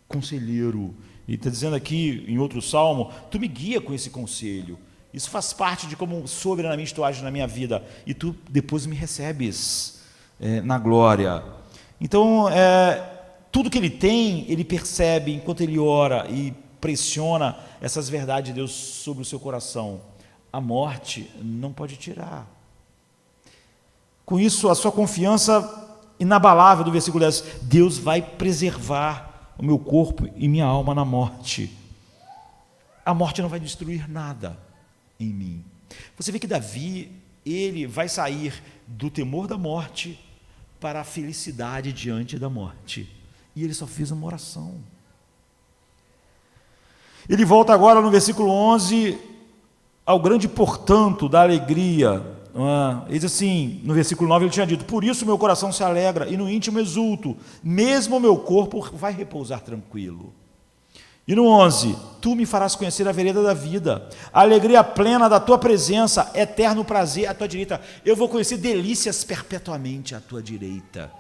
conselheiro. Ele está dizendo aqui em outro salmo, tu me guia com esse conselho. Isso faz parte de como soberanamente tu ages na minha vida. E tu depois me recebes na glória. Então, tudo que ele tem, ele percebe enquanto ele ora. E pressiona essas verdades de Deus sobre o seu coração, a morte não pode tirar. Com isso, a sua confiança inabalável do versículo 10, Deus vai preservar o meu corpo e minha alma na morte. A morte não vai destruir nada em mim. Você vê que Davi, ele vai sair do temor da morte para a felicidade diante da morte. E ele só fez uma oração. Ele volta agora no versículo 11 ao grande portanto da alegria. Ele diz assim, no versículo 9 ele tinha dito, por isso meu coração se alegra e no íntimo exulto, mesmo o meu corpo vai repousar tranquilo. E no 11, tu me farás conhecer a vereda da vida, a alegria plena da tua presença, eterno prazer à tua direita. Eu vou conhecer delícias perpetuamente à tua direita.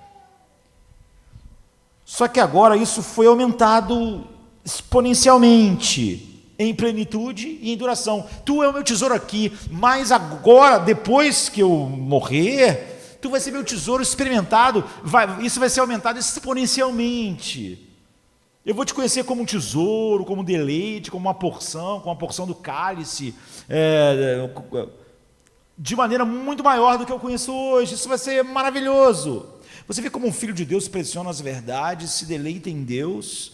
Só que agora isso foi aumentado exponencialmente, em plenitude e em duração. Tu é o meu tesouro aqui, mas agora, depois que eu morrer, tu vai ser meu tesouro experimentado, isso vai ser aumentado exponencialmente. Eu vou te conhecer como um tesouro, como um deleite, como uma porção do cálice, de maneira muito maior do que eu conheço hoje. Isso vai ser maravilhoso. Você vê como um filho de Deus pressiona as verdades, se deleita em Deus,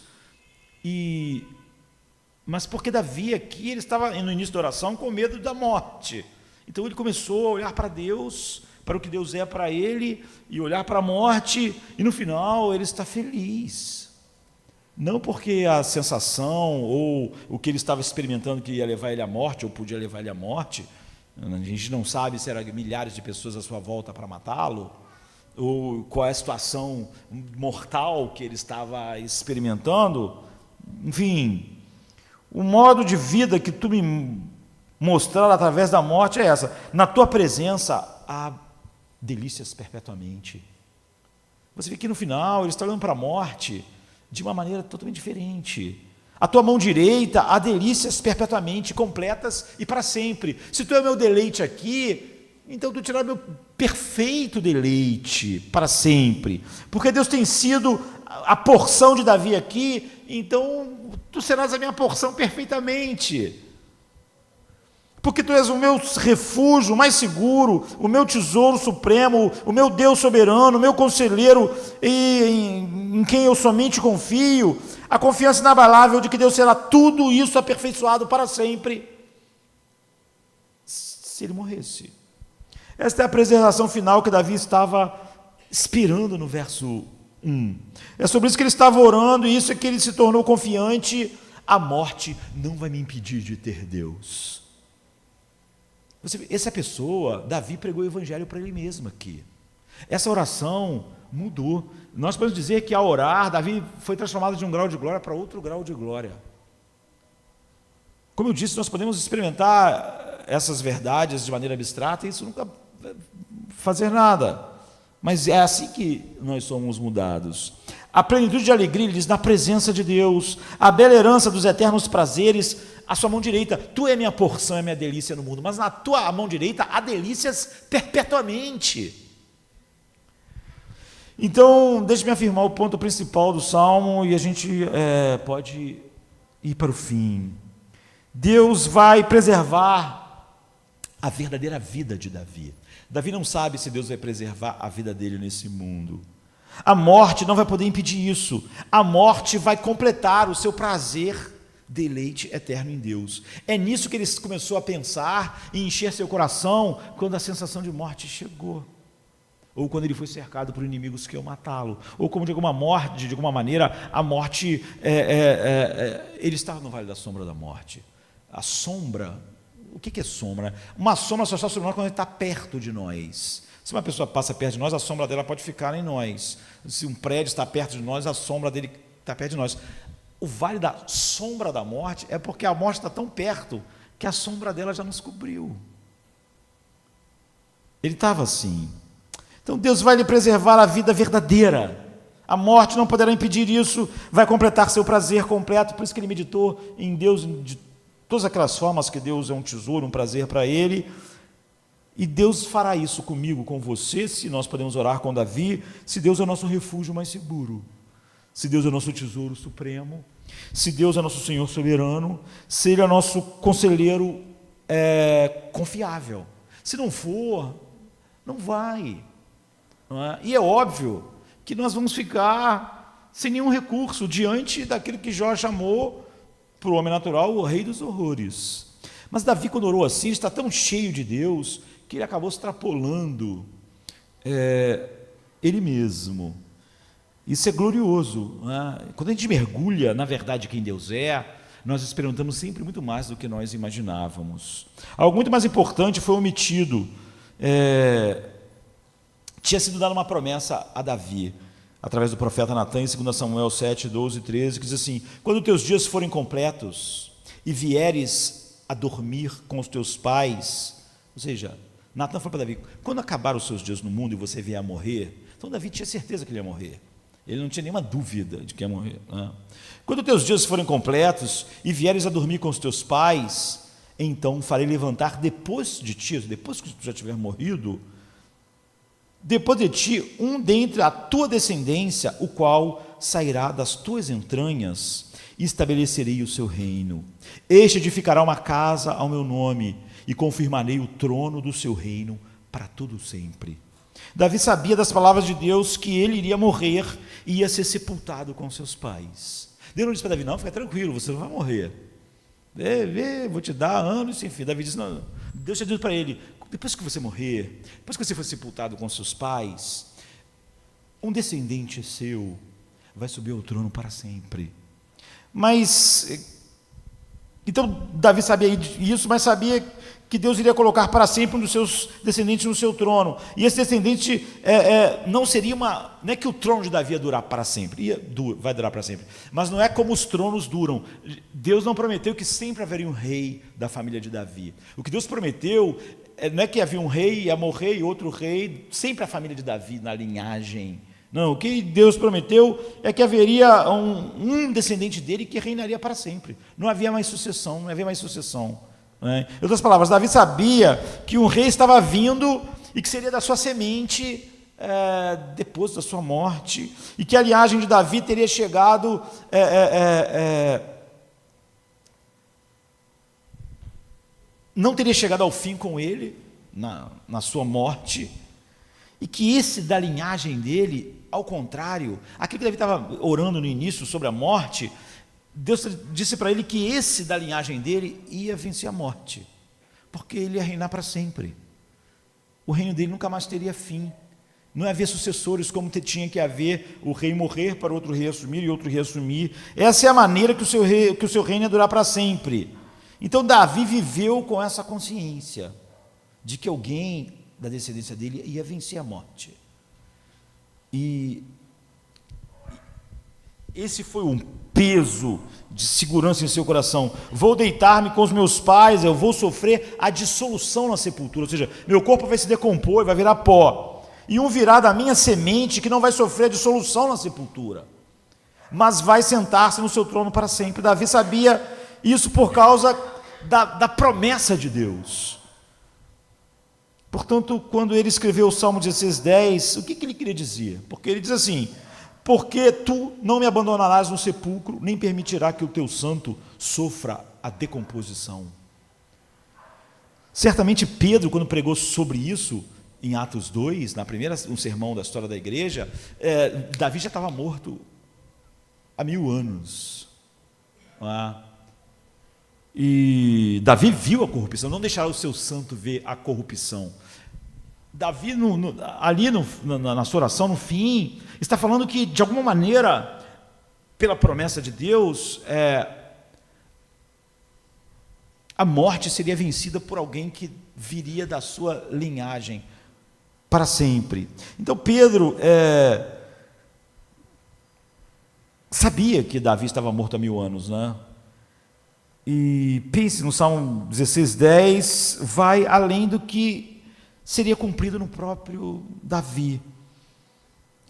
mas porque Davi aqui, ele estava no início da oração com medo da morte. Então ele começou a olhar para Deus, para o que Deus é para ele, e olhar para a morte, e no final ele está feliz. Não porque a sensação ou o que ele estava experimentando que ia levar ele à morte, ou podia levar ele à morte, a gente não sabe se eram milhares de pessoas à sua volta para matá-lo, ou qual é a situação mortal que ele estava experimentando. Enfim, o modo de vida que tu me mostrar através da morte é essa. Na tua presença há delícias perpetuamente. Você vê que no final ele está olhando para a morte de uma maneira totalmente diferente. A tua mão direita há delícias perpetuamente, completas e para sempre. Se tu é o meu deleite aqui, então tu terás meu perfeito deleite para sempre. Porque Deus tem sido a porção de Davi aqui, então tu serás a minha porção perfeitamente. Porque tu és o meu refúgio mais seguro, o meu tesouro supremo, o meu Deus soberano, o meu conselheiro em quem eu somente confio, a confiança inabalável de que Deus será tudo isso aperfeiçoado para sempre, se ele morresse. Esta é a preservação final que Davi estava esperando no verso 1. É sobre isso que ele estava orando, e isso é que ele se tornou confiante. A morte não vai me impedir de ter Deus. Essa pessoa, Davi pregou o evangelho para ele mesmo aqui. Essa oração mudou. Nós podemos dizer que ao orar, Davi foi transformado de um grau de glória para outro grau de glória. Como eu disse, nós podemos experimentar essas verdades de maneira abstrata e isso nunca vai fazer nada. Mas é assim que nós somos mudados. A plenitude de alegria, ele diz, na presença de Deus, a bela herança dos eternos prazeres, a sua mão direita. Tu é minha porção, é minha delícia no mundo, mas na tua mão direita há delícias perpetuamente. Então, deixe-me afirmar o ponto principal do Salmo e a gente pode ir para o fim. Deus vai preservar a verdadeira vida de Davi. Davi não sabe se Deus vai preservar a vida dele nesse mundo. A morte não vai poder impedir isso. A morte vai completar o seu prazer, deleite eterno em Deus. É nisso que ele começou a pensar e encher seu coração quando a sensação de morte chegou. Ou quando ele foi cercado por inimigos que iam matá-lo. Ou como de alguma maneira, a morte, ele estava no vale da sombra da morte. A sombra, o que é sombra? Uma sombra só está sobre nós quando ele está perto de nós. Se uma pessoa passa perto de nós, a sombra dela pode ficar em nós. Se um prédio está perto de nós, a sombra dele está perto de nós. O vale da sombra da morte é porque a morte está tão perto que a sombra dela já nos cobriu. Ele estava assim. Então Deus vai lhe preservar a vida verdadeira. A morte não poderá impedir isso, vai completar seu prazer completo. Por isso que ele meditou em Deus de todas aquelas formas que Deus é um tesouro, um prazer para ele. E Deus fará isso comigo, com você, se nós podemos orar com Davi, se Deus é o nosso refúgio mais seguro, se Deus é o nosso tesouro supremo, Se Deus é nosso Senhor soberano, se Ele é nosso conselheiro confiável. Se não for, não vai. Não é? E é óbvio que nós vamos ficar sem nenhum recurso diante daquilo que Jó chamou para o homem natural o rei dos horrores. Mas Davi, quando orou assim, está tão cheio de Deus que ele acabou extrapolando ele mesmo. Isso é glorioso. Né? Quando a gente mergulha na verdade quem Deus é, nós experimentamos sempre muito mais do que nós imaginávamos. Algo muito mais importante foi omitido. Tinha sido dada uma promessa a Davi, através do profeta Natã, em 2 Samuel 7, 12 e 13, que diz assim: quando teus dias forem completos e vieres a dormir com os teus pais, ou seja, Natã falou para Davi, quando acabar os seus dias no mundo e você vier a morrer, então Davi tinha certeza que ele ia morrer, ele não tinha nenhuma dúvida de que ia morrer. Né? Quando teus dias forem completos e vieres a dormir com os teus pais, então farei levantar depois de ti, depois que tu já tiver morrido, depois de ti, um dentre a tua descendência, o qual sairá das tuas entranhas, e estabelecerei o seu reino. Este edificará uma casa ao meu nome, e confirmarei o trono do seu reino para todo sempre. Davi sabia das palavras de Deus que ele iria morrer e ia ser sepultado com seus pais. Deus não disse para Davi, não, fica tranquilo, você não vai morrer. Vou te dar anos sem fim. Davi disse, não, Deus tinha dito para ele, depois que você morrer, depois que você for sepultado com seus pais, um descendente seu vai subir ao trono para sempre. Mas, então Davi sabia isso, mas sabia que Deus iria colocar para sempre um dos seus descendentes no seu trono, e esse descendente não seria não é que o trono de Davi ia durar para sempre, vai durar para sempre, mas não é como os tronos duram. Deus não prometeu que sempre haveria um rei da família de Davi. O que Deus prometeu não é que havia um rei, ia morrer, e outro rei, sempre a família de Davi na linhagem. Não, o que Deus prometeu é que haveria um descendente dele que reinaria para sempre. Não havia mais sucessão, não havia mais sucessão. Né? Em outras palavras, Davi sabia que um rei estava vindo e que seria da sua semente depois da sua morte, e que a linhagem de Davi teria chegado não teria chegado ao fim com ele, na sua morte, e que esse da linhagem dele, ao contrário, aquilo que Davi estava orando no início sobre a morte, Deus disse para ele que esse da linhagem dele ia vencer a morte, porque ele ia reinar para sempre. O reino dele nunca mais teria fim. Não havia sucessores como tinha que haver, o rei morrer para outro rei assumir e outro rei assumir. Essa é a maneira que o seu reino ia durar para sempre. Então Davi viveu com essa consciência de que alguém da descendência dele ia vencer a morte. E esse foi um peso de segurança em seu coração. Vou deitar-me com os meus pais, eu vou sofrer a dissolução na sepultura, ou seja, meu corpo vai se decompor e vai virar pó. E um virá da minha semente que não vai sofrer a dissolução na sepultura, mas vai sentar-se no seu trono para sempre. Davi sabia isso por causa da promessa de Deus. Portanto, quando ele escreveu o Salmo 16:10, o que ele queria dizer? Porque ele diz assim: porque tu não me abandonarás no sepulcro, nem permitirá que o teu santo sofra a decomposição. Certamente Pedro, quando pregou sobre isso, em Atos 2, um sermão da história da igreja, Davi já estava morto há 1000 anos. E Davi viu a corrupção, não deixará o seu santo ver a corrupção. Davi, ali na sua oração, no fim, está falando que, de alguma maneira, pela promessa de Deus, a morte seria vencida por alguém que viria da sua linhagem para sempre. Então Pedro sabia que Davi estava morto há 1000 anos, né? E pense no Salmo 16:10, vai além do que seria cumprido no próprio Davi,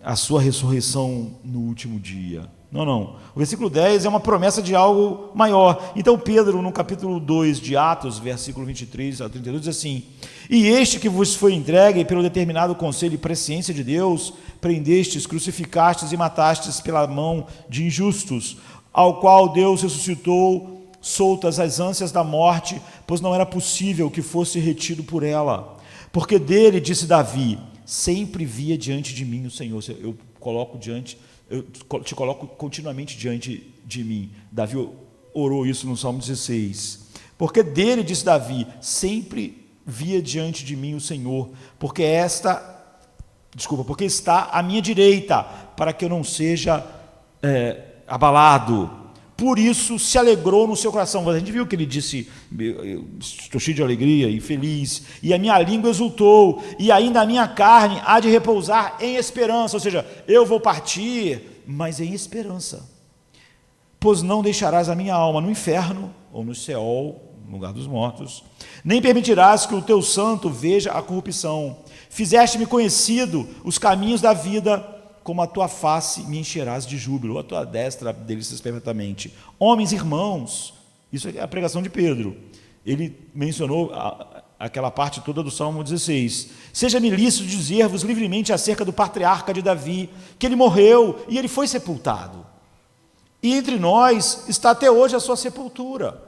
a sua ressurreição no último dia. Não. O versículo 10 é uma promessa de algo maior. Então Pedro, no capítulo 2 de Atos, versículo 23 a 32, diz assim: e este que vos foi entregue pelo determinado conselho e presciência de Deus, prendestes, crucificastes e matastes pela mão de injustos, ao qual Deus ressuscitou, soltas as ânsias da morte, pois não era possível que fosse retido por ela. Porque dele, disse Davi, sempre via diante de mim o Senhor. Eu te coloco continuamente diante de mim. Davi orou isso no Salmo 16. Porque dele, disse Davi, sempre via diante de mim o Senhor, porque está à minha direita, para que eu não seja abalado. Por isso se alegrou no seu coração. A gente viu que ele disse, estou cheio de alegria e feliz, e a minha língua exultou, e ainda a minha carne há de repousar em esperança. Ou seja, eu vou partir, mas em esperança. Pois não deixarás a minha alma no inferno, ou no Seol, no lugar dos mortos, nem permitirás que o teu santo veja a corrupção. Fizeste-me conhecido os caminhos da vida, como a tua face me encherás de júbilo, a tua destra delícias perfeitamente. Homens, irmãos, isso é a pregação de Pedro. Ele mencionou aquela parte toda do Salmo 16. Seja-me lícito dizer-vos livremente acerca do patriarca de Davi, que ele morreu e ele foi sepultado. E entre nós está até hoje a sua sepultura.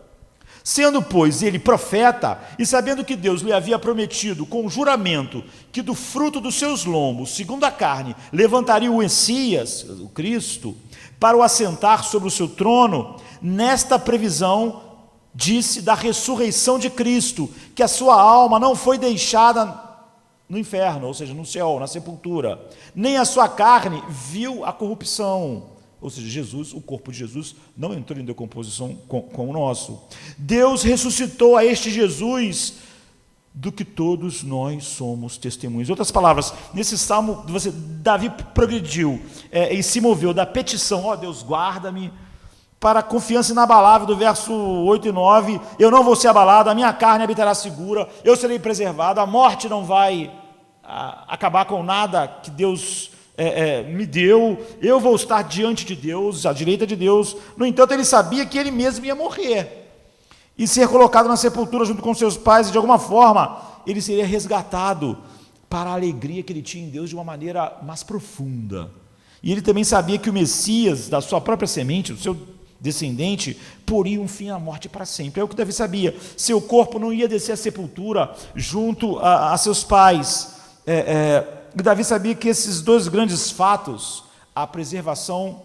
Sendo, pois, ele profeta, e sabendo que Deus lhe havia prometido com juramento que do fruto dos seus lombos, segundo a carne, levantaria o Messias, o Cristo, para o assentar sobre o seu trono, nesta previsão disse da ressurreição de Cristo, que a sua alma não foi deixada no inferno, ou seja, no céu, na sepultura, nem a sua carne viu a corrupção. Ou seja, Jesus, o corpo de Jesus, não entrou em decomposição com o nosso. Deus ressuscitou a este Jesus, do que todos nós somos testemunhas. Em outras palavras, nesse salmo, Davi progrediu e se moveu da petição, ó Deus, guarda-me, para a confiança inabalável do verso 8 e 9, eu não vou ser abalado, a minha carne habitará segura, eu serei preservado, a morte não vai acabar com nada que Deus me deu, eu vou estar diante de Deus, à direita de Deus. No entanto, ele sabia que ele mesmo ia morrer e ser colocado na sepultura junto com seus pais, e de alguma forma ele seria resgatado para a alegria que ele tinha em Deus de uma maneira mais profunda. E ele também sabia que o Messias, da sua própria semente, do seu descendente, poria um fim à morte para sempre. É o que Davi sabia, seu corpo não ia descer à sepultura junto a seus pais. Davi sabia que esses dois grandes fatos, a preservação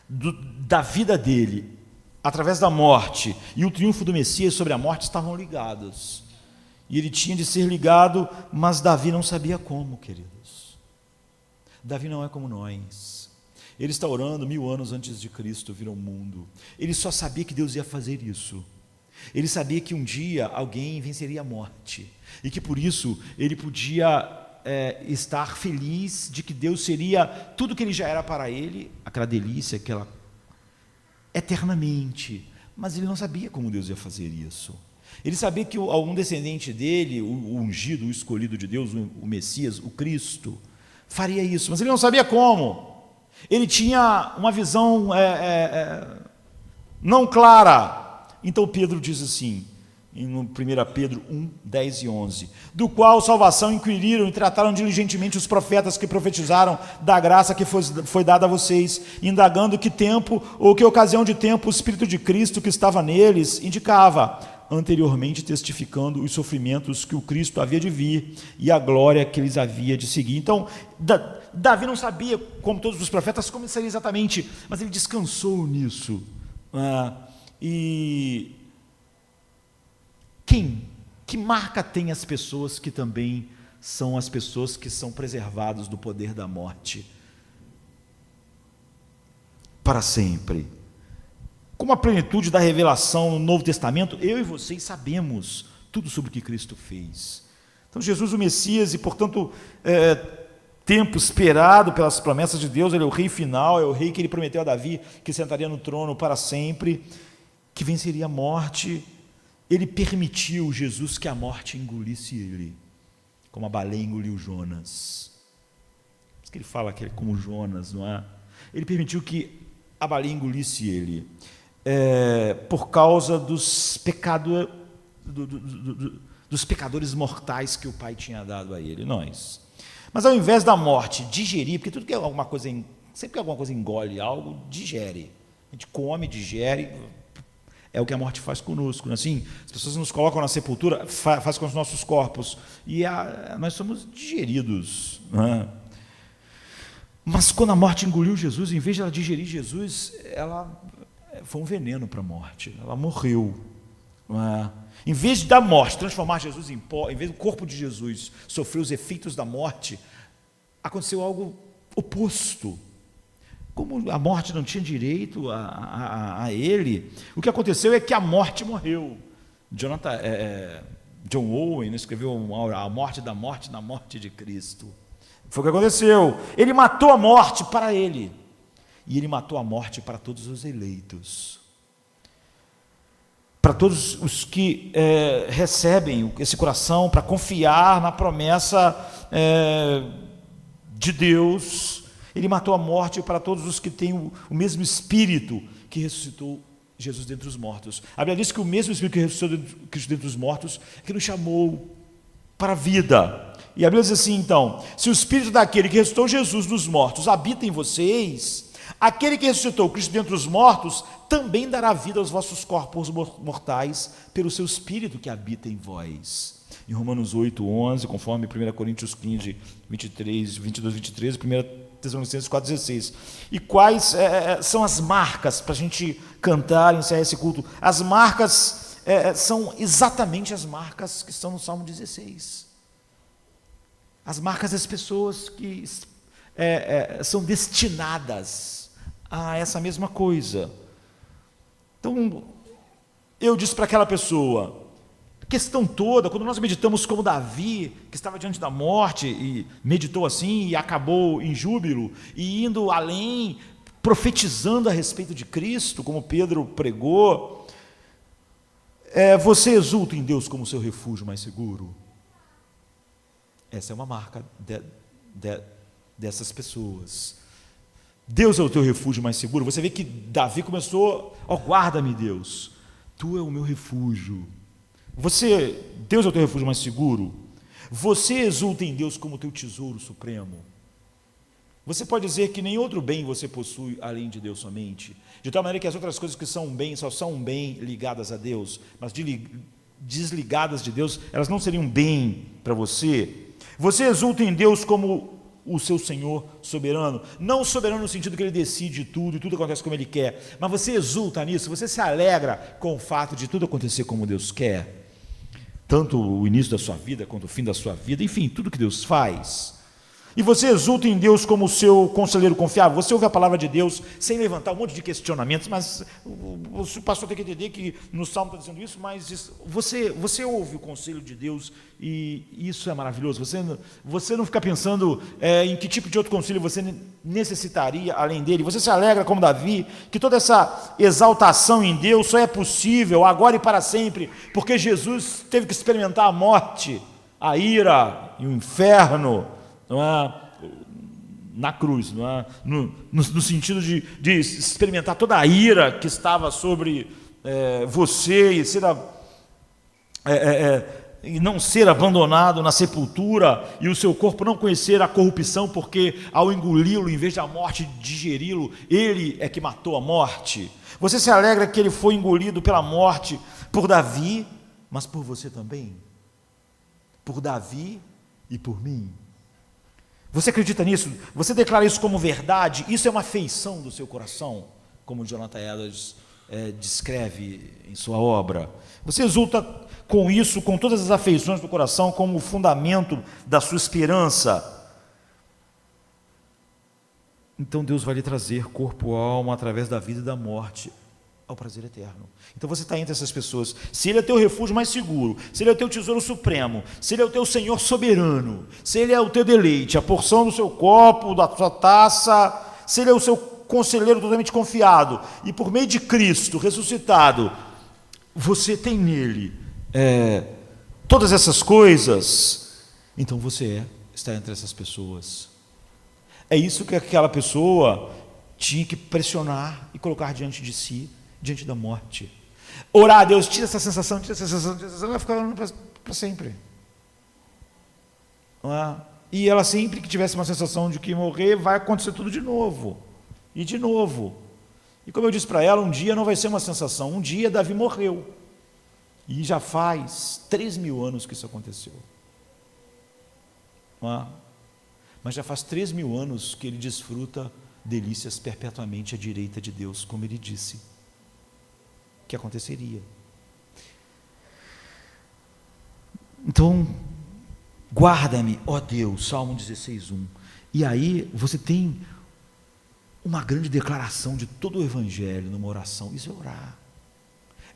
da vida dele, através da morte, e o triunfo do Messias sobre a morte, estavam ligados. E ele tinha de ser ligado, mas Davi não sabia como, queridos. Davi não é como nós. Ele está orando 1000 anos antes de Cristo vir ao mundo. Ele só sabia que Deus ia fazer isso. Ele sabia que um dia alguém venceria a morte, e que por isso ele podia estar feliz de que Deus seria tudo que ele já era para ele, aquela delícia, eternamente. Mas ele não sabia como Deus ia fazer isso. Ele sabia que algum descendente dele, o ungido, o escolhido de Deus, o Messias, o Cristo, faria isso, mas ele não sabia como. Ele tinha uma visão não clara. Então Pedro diz assim, em 1 Pedro 1, 10 e 11, do qual salvação inquiriram e trataram diligentemente os profetas que profetizaram da graça que foi dada a vocês, indagando que tempo ou que ocasião de tempo o Espírito de Cristo que estava neles indicava, anteriormente testificando os sofrimentos que o Cristo havia de vir e a glória que eles havia de seguir. Então, Davi não sabia, como todos os profetas, como seria exatamente, mas ele descansou nisso. Que marca tem as pessoas que também são as pessoas que são preservadas do poder da morte para sempre? Como a plenitude da revelação no Novo Testamento, eu e vocês sabemos tudo sobre o que Cristo fez. Então Jesus, o Messias, e portanto tempo esperado pelas promessas de Deus, ele é o rei final, é o rei que ele prometeu a Davi, que sentaria no trono para sempre, que venceria a morte. Ele permitiu, Jesus, que a morte engolisse ele, como a baleia engoliu Jonas. Por isso que ele fala que é como Jonas, não é? Ele permitiu que a baleia engolisse ele, por causa dos pecadores mortais que o Pai tinha dado a ele, nós. Mas ao invés da morte digerir, porque tudo que é alguma coisa, sempre que alguma coisa engole algo, digere. gente come, digere, é o que a morte faz conosco. Assim, as pessoas nos colocam na sepultura, faz com os nossos corpos, e nós somos digeridos. Não é? Mas quando a morte engoliu Jesus, em vez de ela digerir Jesus, ela foi um veneno para a morte, ela morreu. Não é? Em vez da morte transformar Jesus em pó, em vez do corpo de Jesus sofrer os efeitos da morte, aconteceu algo oposto. Como a morte não tinha direito a ele, o que aconteceu é que a morte morreu. John Owen escreveu a morte da morte na morte de Cristo. Foi o que aconteceu. Ele matou a morte para ele, e ele matou a morte para todos os eleitos, para todos os que recebem esse coração para confiar na promessa de Deus. Ele matou a morte para todos os que têm o mesmo Espírito que ressuscitou Jesus dentre os mortos. A Bíblia diz que o mesmo Espírito que ressuscitou Cristo dentre os mortos, que nos chamou para a vida. E a Bíblia diz assim, então: se o Espírito daquele que ressuscitou Jesus dos mortos habita em vocês, aquele que ressuscitou Cristo dentre os mortos também dará vida aos vossos corpos mortais pelo seu Espírito que habita em vós. Em Romanos 8:11, conforme 1 Coríntios 15, 22, 23, 1 Tessalonicenses 4:16. E quais são as marcas para a gente cantar e encerrar esse culto? As marcas são exatamente as marcas que estão no Salmo 16. As marcas das pessoas que são destinadas a essa mesma coisa. Então, eu disse para aquela pessoa, a questão toda, quando nós meditamos como Davi, que estava diante da morte e meditou assim e acabou em júbilo, e indo além, profetizando a respeito de Cristo, como Pedro pregou, você exulta em Deus como seu refúgio mais seguro. Essa é uma marca dessas pessoas. Deus é o teu refúgio mais seguro. Você vê que Davi começou, guarda-me Deus, tu é o meu refúgio. Deus é o teu refúgio mais seguro. Você exulta em Deus como teu tesouro supremo. Você pode dizer que nem outro bem você possui além de Deus somente, de tal maneira que as outras coisas que são um bem só são um bem ligadas a Deus, mas desligadas de Deus, elas não seriam bem para você. Você exulta em Deus como o seu Senhor soberano, não soberano no sentido que Ele decide tudo e tudo acontece como Ele quer, mas você exulta nisso, você se alegra com o fato de tudo acontecer como Deus quer, tanto o início da sua vida quanto o fim da sua vida, enfim, tudo que Deus faz. E você exulta em Deus como o seu conselheiro confiável. Você ouve a palavra de Deus sem levantar um monte de questionamentos, mas o pastor tem que entender que no Salmo está dizendo isso, mas você ouve o conselho de Deus e isso é maravilhoso. Você não fica pensando em que tipo de outro conselho você necessitaria além dele. Você se alegra como Davi, que toda essa exaltação em Deus só é possível agora e para sempre, porque Jesus teve que experimentar a morte, a ira e o inferno, não é, na cruz, não é, no sentido de experimentar toda a ira que estava sobre você e não ser abandonado na sepultura e o seu corpo não conhecer a corrupção, porque ao engoli-lo, em vez da morte digeri-lo, ele é que matou a morte. Você se alegra que ele foi engolido pela morte por Davi, mas por você também, por Davi e por mim. Você acredita nisso? Você declara isso como verdade? Isso é uma afeição do seu coração, como Jonathan Edwards descreve em sua obra. Você exulta com isso, com todas as afeições do coração, como o fundamento da sua esperança. Então Deus vai lhe trazer corpo e alma através da vida e da morte ao prazer eterno. Então você está entre essas pessoas. Se Ele é o teu refúgio mais seguro, se Ele é o teu tesouro supremo, se Ele é o teu Senhor soberano, se Ele é o teu deleite, a porção do seu copo, da sua taça, se Ele é o seu conselheiro totalmente confiado, e por meio de Cristo ressuscitado, você tem nele todas essas coisas, então você está entre essas pessoas. É isso que aquela pessoa tinha que pressionar e colocar diante de si, diante da morte. Orar a Deus, tira essa sensação, vai ficar orando para sempre. Não é? E ela sempre que tivesse uma sensação de que morrer, vai acontecer tudo de novo. E de novo. E como eu disse para ela, um dia não vai ser uma sensação, um dia Davi morreu. E já faz 3.000 anos que isso aconteceu. Não é? Mas já faz 3.000 anos que ele desfruta delícias perpetuamente à direita de Deus, como ele disse que aconteceria. Então, guarda-me, ó Deus, Salmo 16:1. E aí você tem uma grande declaração de todo o Evangelho numa oração. Isso é orar.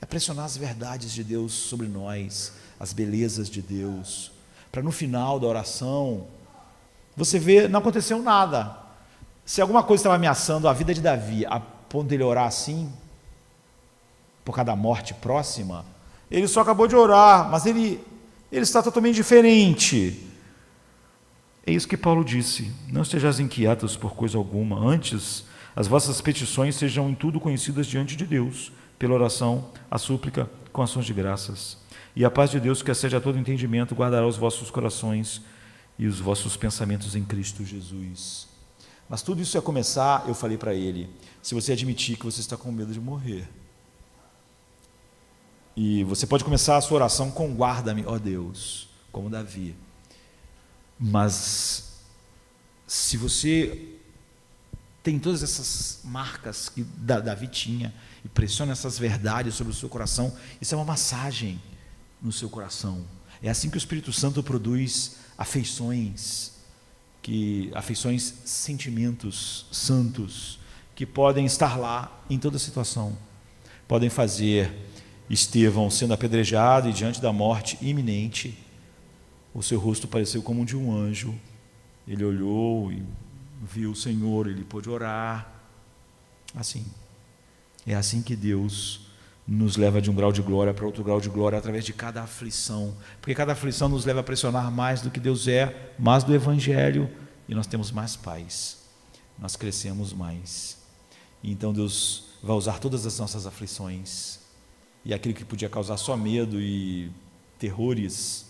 É pressionar as verdades de Deus sobre nós, as belezas de Deus, para no final da oração, você vê, não aconteceu nada. Se alguma coisa estava ameaçando a vida de Davi, a ponto dele orar assim, por causa da morte próxima, ele só acabou de orar, mas ele está totalmente diferente. É isso que Paulo disse: não estejais inquietos por coisa alguma, antes as vossas petições sejam em tudo conhecidas diante de Deus, pela oração, a súplica, com ações de graças. E a paz de Deus, que excede a todo entendimento, guardará os vossos corações e os vossos pensamentos em Cristo Jesus. Mas tudo isso ia começar, eu falei para ele, se você admitir que você está com medo de morrer. E você pode começar a sua oração com guarda-me, ó Deus, como Davi. Mas se você tem todas essas marcas que Davi tinha e pressiona essas verdades sobre o seu coração, isso é uma massagem no seu coração. É assim que o Espírito Santo produz afeições, sentimentos santos, que podem estar lá em toda situação. Podem fazer Estevão sendo apedrejado e diante da morte iminente, o seu rosto pareceu como o de um anjo. Ele olhou e viu o Senhor, ele pôde orar. Assim, é assim que Deus nos leva de um grau de glória para outro grau de glória através de cada aflição, porque cada aflição nos leva a pressionar mais do que Deus é, mais do Evangelho, e nós temos mais paz, nós crescemos mais. E então Deus vai usar todas as nossas aflições, e aquilo que podia causar só medo e terrores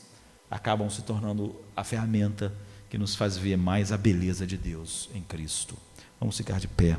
acabam se tornando a ferramenta que nos faz ver mais a beleza de Deus em Cristo. Vamos ficar de pé.